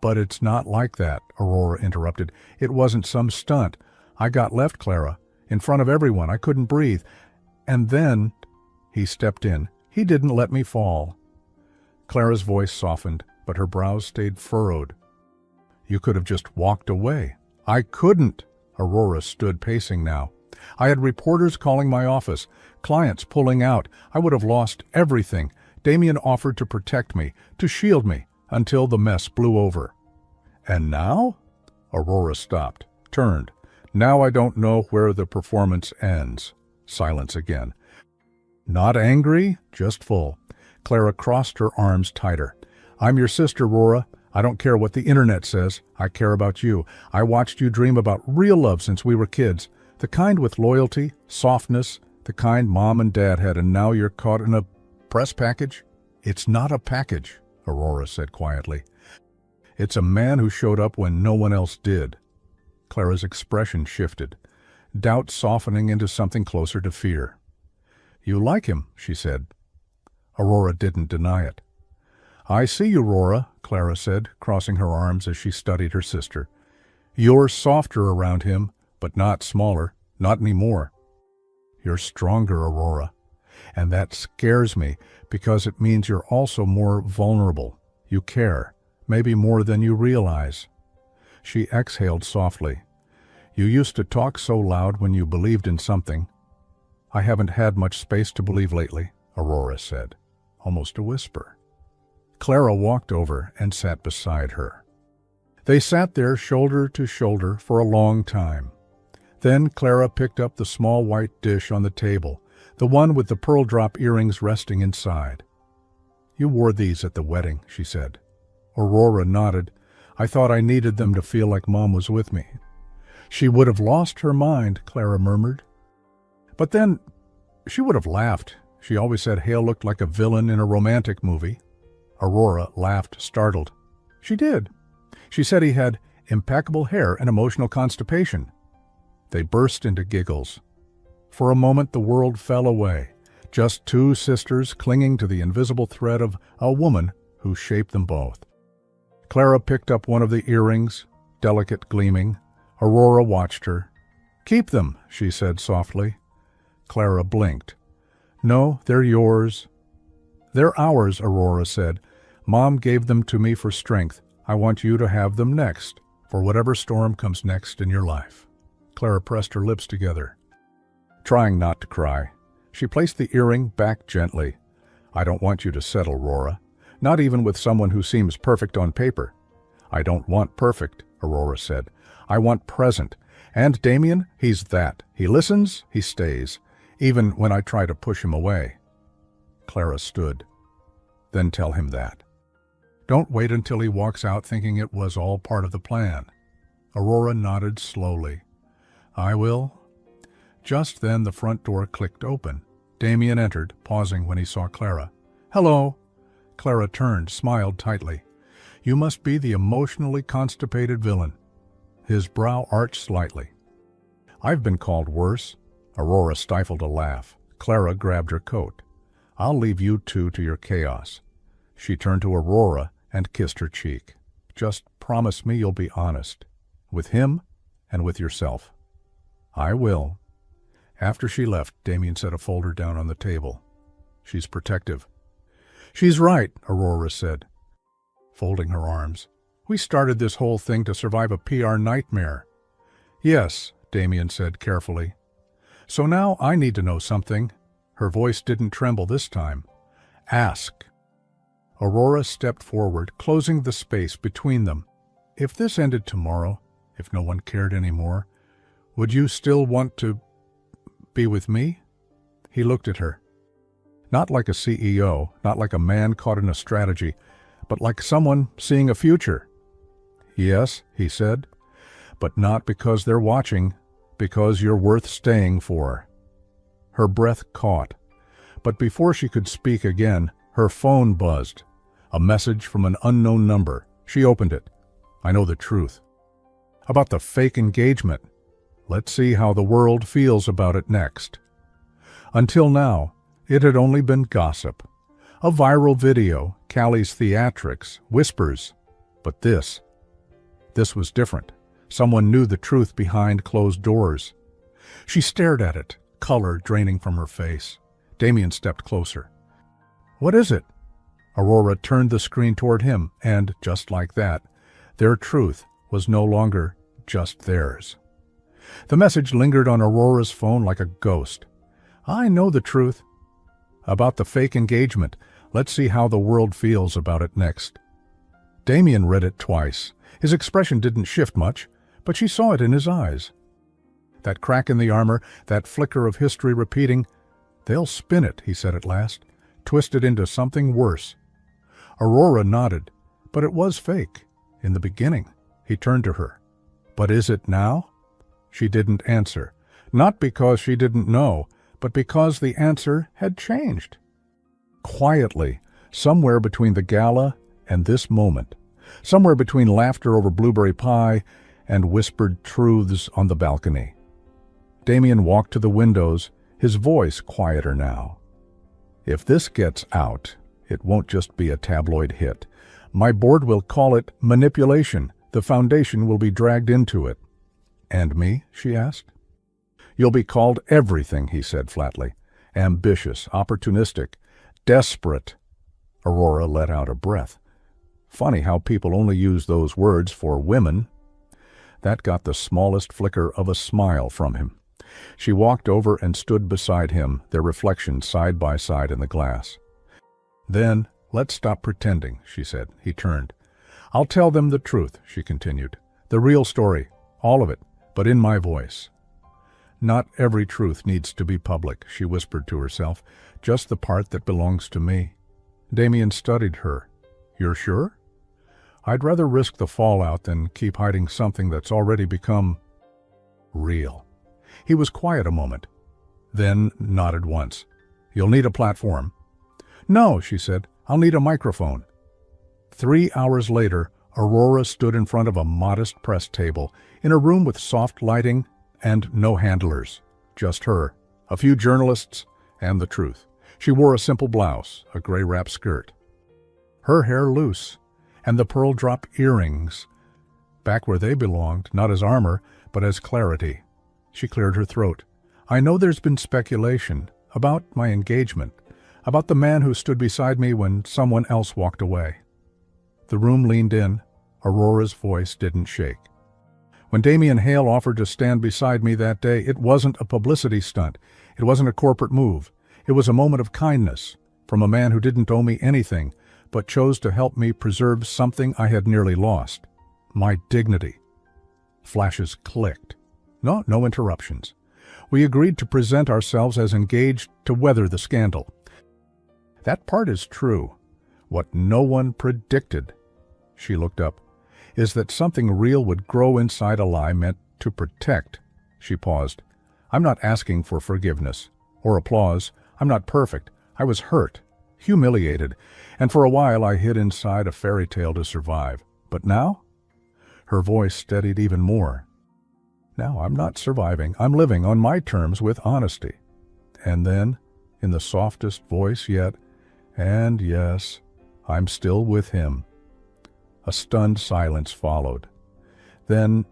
but it's not like that, Aurora interrupted. It wasn't some stunt. I got left, Clara, in front of everyone. I couldn't breathe. And then he stepped in. He didn't let me fall. Clara's voice softened, but her brows stayed furrowed. You could have just walked away. I couldn't. Aurora stood pacing now. I had reporters calling my office, clients pulling out. I would have lost everything. Damien offered to protect me, to shield me, until the mess blew over. And now? Aurora stopped, turned. Now I don't know where the performance ends. Silence again. Not angry, just full. Clara crossed her arms tighter. I'm your sister, Aurora. I don't care what the internet says. I care about you. I watched you dream about real love since we were kids. The kind with loyalty, softness, the kind Mom and Dad had, and now you're caught in a press package? It's not a package, Aurora said quietly. It's a man who showed up when no one else did. Clara's expression shifted, doubt softening into something closer to fear. You like him, she said. Aurora didn't deny it. I see you, Aurora, Clara said, crossing her arms as she studied her sister. You're softer around him, but not smaller, not anymore. You're stronger, Aurora, and that scares me because it means you're also more vulnerable. You care, maybe more than you realize. She exhaled softly. You used to talk so loud when you believed in something. I haven't had much space to believe lately, Aurora said, almost a whisper. Clara walked over and sat beside her. They sat there shoulder to shoulder for a long time. Then Clara picked up the small white dish on the table, the one with the pearl drop earrings resting inside. You wore these at the wedding, she said. Aurora nodded. I thought I needed them to feel like Mom was with me. She would have lost her mind, Clara murmured. But then she would have laughed. She always said Hale looked like a villain in a romantic movie. Aurora laughed, startled. She did. She said he had impeccable hair and emotional constipation. They burst into giggles. For a moment the world fell away, just 2 sisters clinging to the invisible thread of a woman who shaped them both. Clara picked up one of the earrings, delicate gleaming. Aurora watched her. Keep them, she said softly. Clara blinked. No, they're yours. They're ours, Aurora said. Mom gave them to me for strength. I want you to have them next, for whatever storm comes next in your life. Clara pressed her lips together. Trying not to cry, she placed the earring back gently. I don't want you to settle, Aurora. Not even with someone who seems perfect on paper. I don't want perfect, Aurora said. I want present. And Damien, he's that. He listens, he stays, even when I try to push him away. Clara stood. Then tell him that. Don't wait until he walks out thinking it was all part of the plan. Aurora nodded slowly. I will. Just then the front door clicked open. Damien entered, pausing when he saw Clara. Hello. Clara turned, smiled tightly. You must be the emotionally constipated villain. His brow arched slightly. I've been called worse. Aurora stifled a laugh. Clara grabbed her coat. I'll leave you two to your chaos. She turned to Aurora and kissed her cheek. Just promise me you'll be honest. With him and with yourself. I will. After she left, Damien set a folder down on the table. She's protective. She's right, Aurora said, folding her arms. We started this whole thing to survive a PR nightmare. Yes, Damien said carefully. So now I need to know something. Her voice didn't tremble this time. Ask. Aurora stepped forward, closing the space between them. If this ended tomorrow, if no one cared anymore, would you still want to be with me? He looked at her. Not like a CEO, not like a man caught in a strategy, but like someone seeing a future. Yes, he said, but not because they're watching, because you're worth staying for. Her breath caught, but before she could speak again, her phone buzzed. A message from an unknown number. She opened it. I know the truth. About the fake engagement. Let's see how the world feels about it next. Until now, it had only been gossip. A viral video, Callie's theatrics, whispers. But this was different. Someone knew the truth behind closed doors. She stared at it, color draining from her face. Damien stepped closer. What is it? Aurora turned the screen toward him, and, just like that, their truth was no longer just theirs. The message lingered on Aurora's phone like a ghost. I know the truth. About the fake engagement. Let's see how the world feels about it next. Damien read it twice. His expression didn't shift much, but she saw it in his eyes. That crack in the armor, that flicker of history repeating. They'll spin it, he said at last, twist it into something worse. Aurora nodded, but it was fake. In the beginning. He turned to her. But is it now? She didn't answer. Not because she didn't know, but because the answer had changed. Quietly, somewhere between the gala and this moment, somewhere between laughter over blueberry pie and whispered truths on the balcony. Damien walked to the windows, his voice quieter now. If this gets out, it won't just be a tabloid hit. My board will call it manipulation. The foundation will be dragged into it. And me? She asked. You'll be called everything, he said flatly. Ambitious, opportunistic, desperate. Aurora let out a breath. Funny how people only use those words for women. That got the smallest flicker of a smile from him. She walked over and stood beside him, their reflections side by side in the glass. Then, let's stop pretending, she said. He turned. I'll tell them the truth, she continued. The real story, all of it, but in my voice. Not every truth needs to be public, she whispered to herself, just the part that belongs to me. Damien studied her. You're sure? I'd rather risk the fallout than keep hiding something that's already become real. He was quiet a moment, then nodded once. You'll need a platform. No, she said. I'll need a microphone. 3 hours later, Aurora stood in front of a modest press table in a room with soft lighting and no handlers. Just her, a few journalists, and the truth. She wore a simple blouse, a gray wrap skirt. Her hair loose, and the pearl drop earrings, back where they belonged, not as armor, but as clarity. She cleared her throat. I know there's been speculation about my engagement, about the man who stood beside me when someone else walked away. The room leaned in. Aurora's voice didn't shake. When Damien Hale offered to stand beside me that day, it wasn't a publicity stunt. It wasn't a corporate move. It was a moment of kindness from a man who didn't owe me anything, but chose to help me preserve something I had nearly lost. My dignity. Flashes clicked. No interruptions. We agreed to present ourselves as engaged to weather the scandal. That part is true. What no one predicted, she looked up, is that something real would grow inside a lie meant to protect. She paused. I'm not asking for forgiveness or applause. I'm not perfect. I was hurt, humiliated, and for a while I hid inside a fairy tale to survive. But now? Her voice steadied even more. Now I'm not surviving. I'm living on my terms with honesty. And then, in the softest voice yet, and yes, I'm still with him. A stunned silence followed. Then,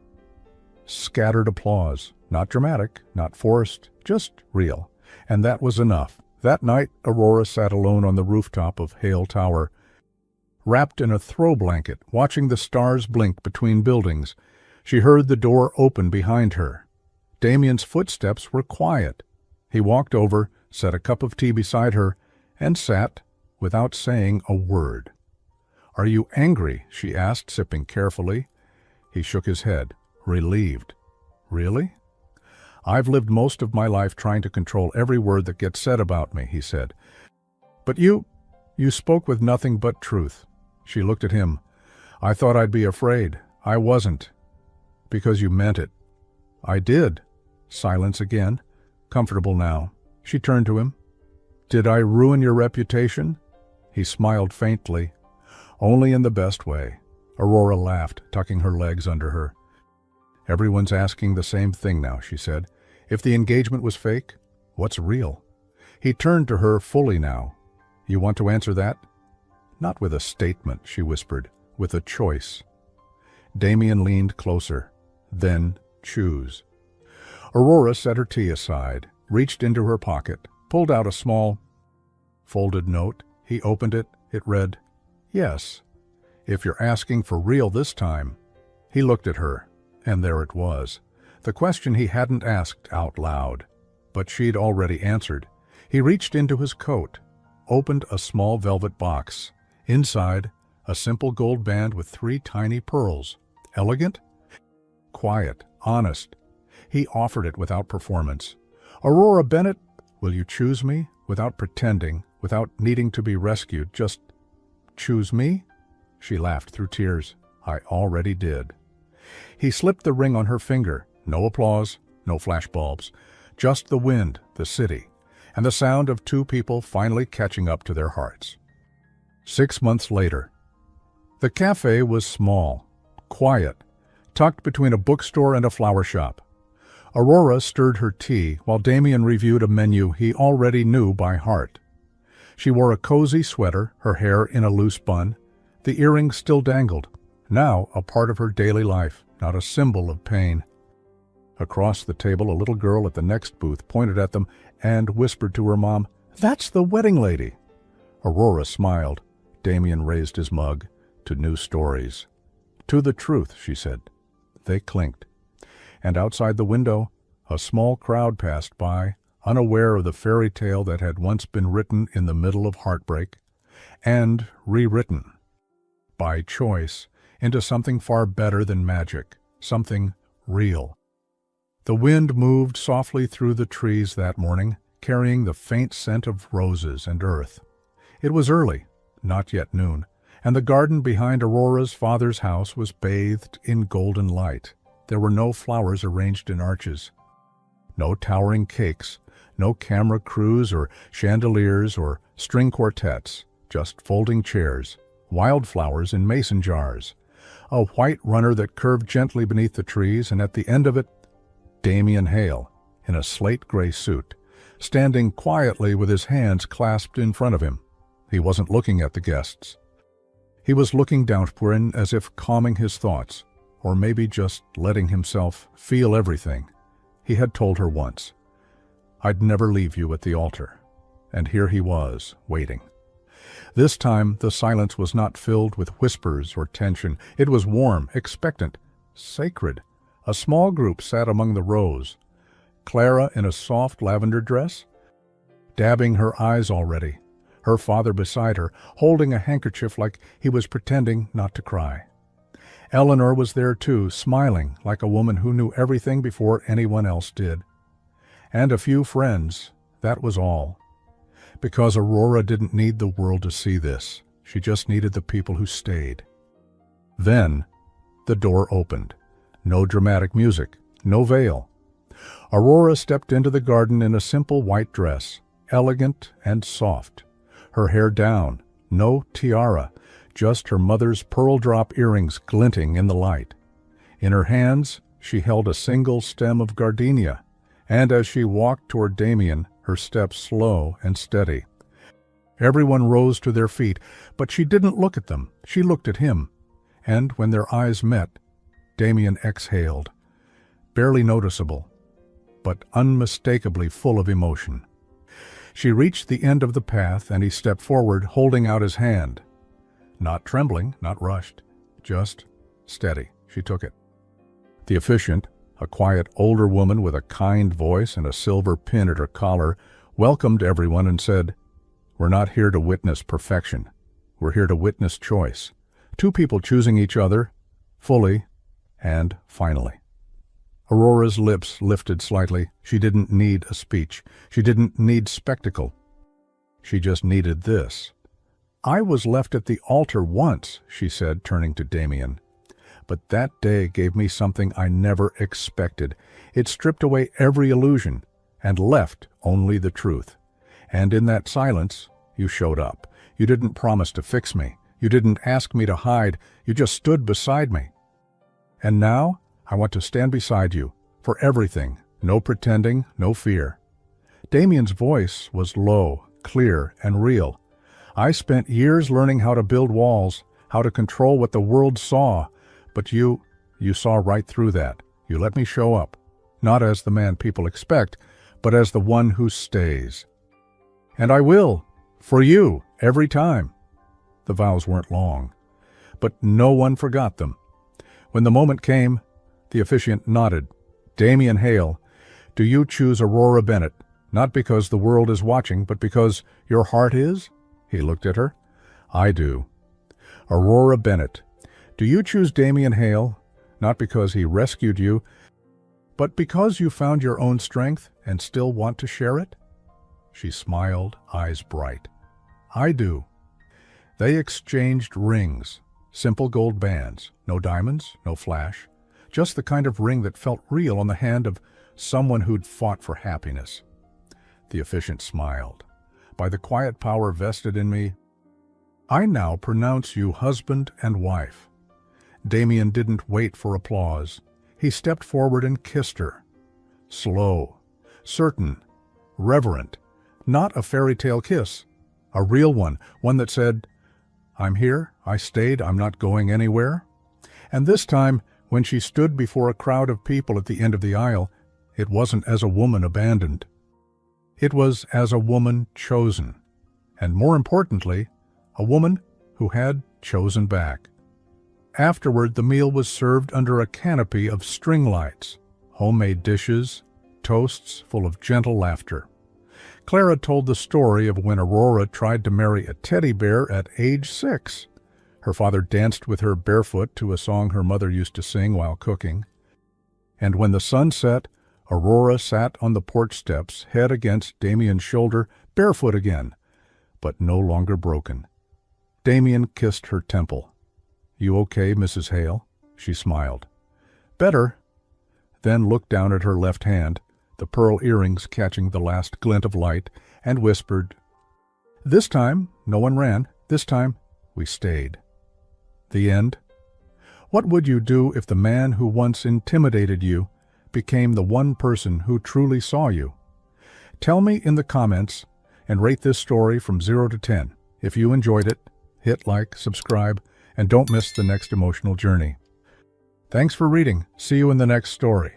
scattered applause. Not dramatic, not forced, just real. And that was enough. That night, Aurora sat alone on the rooftop of Hale Tower, wrapped in a throw blanket, watching the stars blink between buildings. She heard the door open behind her. Damien's footsteps were quiet. He walked over, set a cup of tea beside her, and sat without saying a word. "Are you angry?" she asked, sipping carefully. He shook his head, relieved. "Really?" "I've lived most of my life trying to control every word that gets said about me," he said. "But you spoke with nothing but truth." She looked at him. "I thought I'd be afraid. I wasn't. Because you meant it." "I did." Silence again. Comfortable now. She turned to him. "Did I ruin your reputation?" He smiled faintly. "Only in the best way." Aurora laughed, tucking her legs under her. "Everyone's asking the same thing now," she said. "If the engagement was fake, what's real?" He turned to her fully now. "You want to answer that?" "Not with a statement," she whispered, "with a choice." Damien leaned closer. "Then choose." Aurora set her tea aside, reached into her pocket, pulled out a small, folded note. He opened it. It read, "Yes, if you're asking for real this time." He looked at her, and there it was. The question he hadn't asked out loud, but she'd already answered. He reached into his coat, opened a small velvet box. Inside, a simple gold band with 3 tiny pearls. Elegant? Quiet, honest. He offered it without performance. "Aurora Bennett, will you choose me? Without pretending, without needing to be rescued, just choose me?" She laughed through tears. "I already did." He slipped the ring on her finger. No applause, no flashbulbs. Just the wind, the city, and the sound of 2 people finally catching up to their hearts. 6 months later. The cafe was small, quiet, tucked between a bookstore and a flower shop. Aurora stirred her tea while Damien reviewed a menu he already knew by heart. She wore a cozy sweater, her hair in a loose bun. The earrings still dangled, now a part of her daily life, not a symbol of pain. Across the table, a little girl at the next booth pointed at them and whispered to her mom, "That's the wedding lady." Aurora smiled. Damien raised his mug. "To new stories." "To the truth," she said. They clinked. And outside the window, a small crowd passed by, unaware of the fairy tale that had once been written in the middle of heartbreak, and rewritten, by choice, into something far better than magic, something real. The wind moved softly through the trees that morning, carrying the faint scent of roses and earth. It was early, not yet noon, and the garden behind Aurora's father's house was bathed in golden light. There were no flowers arranged in arches, no towering cakes, no camera crews or chandeliers or string quartets, just folding chairs, wildflowers in mason jars, a white runner that curved gently beneath the trees, and at the end of it, Damien Hale, in a slate-gray suit, standing quietly with his hands clasped in front of him. He wasn't looking at the guests. He was looking downward as if calming his thoughts, or maybe just letting himself feel everything. He had told her once, "I'd never leave you at the altar." And here he was, waiting. This time, the silence was not filled with whispers or tension. It was warm, expectant, sacred. A small group sat among the rows. Clara in a soft lavender dress, dabbing her eyes already. Her father beside her, holding a handkerchief like he was pretending not to cry. Eleanor was there too, smiling like a woman who knew everything before anyone else did. And a few friends, that was all. Because Aurora didn't need the world to see this. She just needed the people who stayed. Then, the door opened. No dramatic music, no veil. Aurora stepped into the garden in a simple white dress, elegant and soft. Her hair down, no tiara, just her mother's pearl drop earrings glinting in the light. In her hands, she held a single stem of gardenia, and as she walked toward Damien, her steps slow and steady. Everyone rose to their feet, but she didn't look at them. She looked at him. And when their eyes met, Damien exhaled, barely noticeable, but unmistakably full of emotion. She reached the end of the path, and he stepped forward, holding out his hand. Not trembling, not rushed, just steady. She took it. The officiant, a quiet older woman with a kind voice and a silver pin at her collar, welcomed everyone and said, "We're not here to witness perfection. We're here to witness choice. Two people choosing each other, fully and finally." Aurora's lips lifted slightly. She didn't need a speech. She didn't need spectacle. She just needed this. "I was left at the altar once," she said, turning to Damien. "But that day gave me something I never expected. It stripped away every illusion and left only the truth. And in that silence, you showed up. You didn't promise to fix me. You didn't ask me to hide. You just stood beside me. And now, I want to stand beside you, for everything, no pretending, no fear." Damien's voice was low, clear, and real. "I spent years learning how to build walls, how to control what the world saw, but you saw right through that. You let me show up, not as the man people expect, but as the one who stays. And I will, for you, every time." The vows weren't long, but no one forgot them. When the moment came, the officiant nodded. "Damien Hale, do you choose Aurora Bennett, not because the world is watching, but because your heart is?" He looked at her. "I do." "Aurora Bennett, do you choose Damien Hale, not because he rescued you, but because you found your own strength and still want to share it?" She smiled, eyes bright. "I do." They exchanged rings, simple gold bands, no diamonds, no flash, just the kind of ring that felt real on the hand of someone who'd fought for happiness. The officiant smiled. "By the quiet power vested in me, I now pronounce you husband and wife." Damien didn't wait for applause. He stepped forward and kissed her. Slow, certain, reverent, not a fairy tale kiss, a real one, one that said, "I'm here, I stayed, I'm not going anywhere." And this time, when she stood before a crowd of people at the end of the aisle, it wasn't as a woman abandoned. It was as a woman chosen, and more importantly, a woman who had chosen back. Afterward, the meal was served under a canopy of string lights, homemade dishes, toasts full of gentle laughter. Clara told the story of when Aurora tried to marry a teddy bear at age 6. Her father danced with her barefoot to a song her mother used to sing while cooking. And when the sun set, Aurora sat on the porch steps, head against Damien's shoulder, barefoot again, but no longer broken. Damien kissed her temple. "You okay, Mrs. Hale?" She smiled. "Better," then looked down at her left hand, the pearl earrings catching the last glint of light, and whispered, "This time, no one ran. This time, we stayed." The end. What would you do if the man who once intimidated you became the one person who truly saw you? Tell me in the comments and rate this story from 0 to 10. If you enjoyed it, hit like, subscribe, and don't miss the next emotional journey. Thanks for reading. See you in the next story.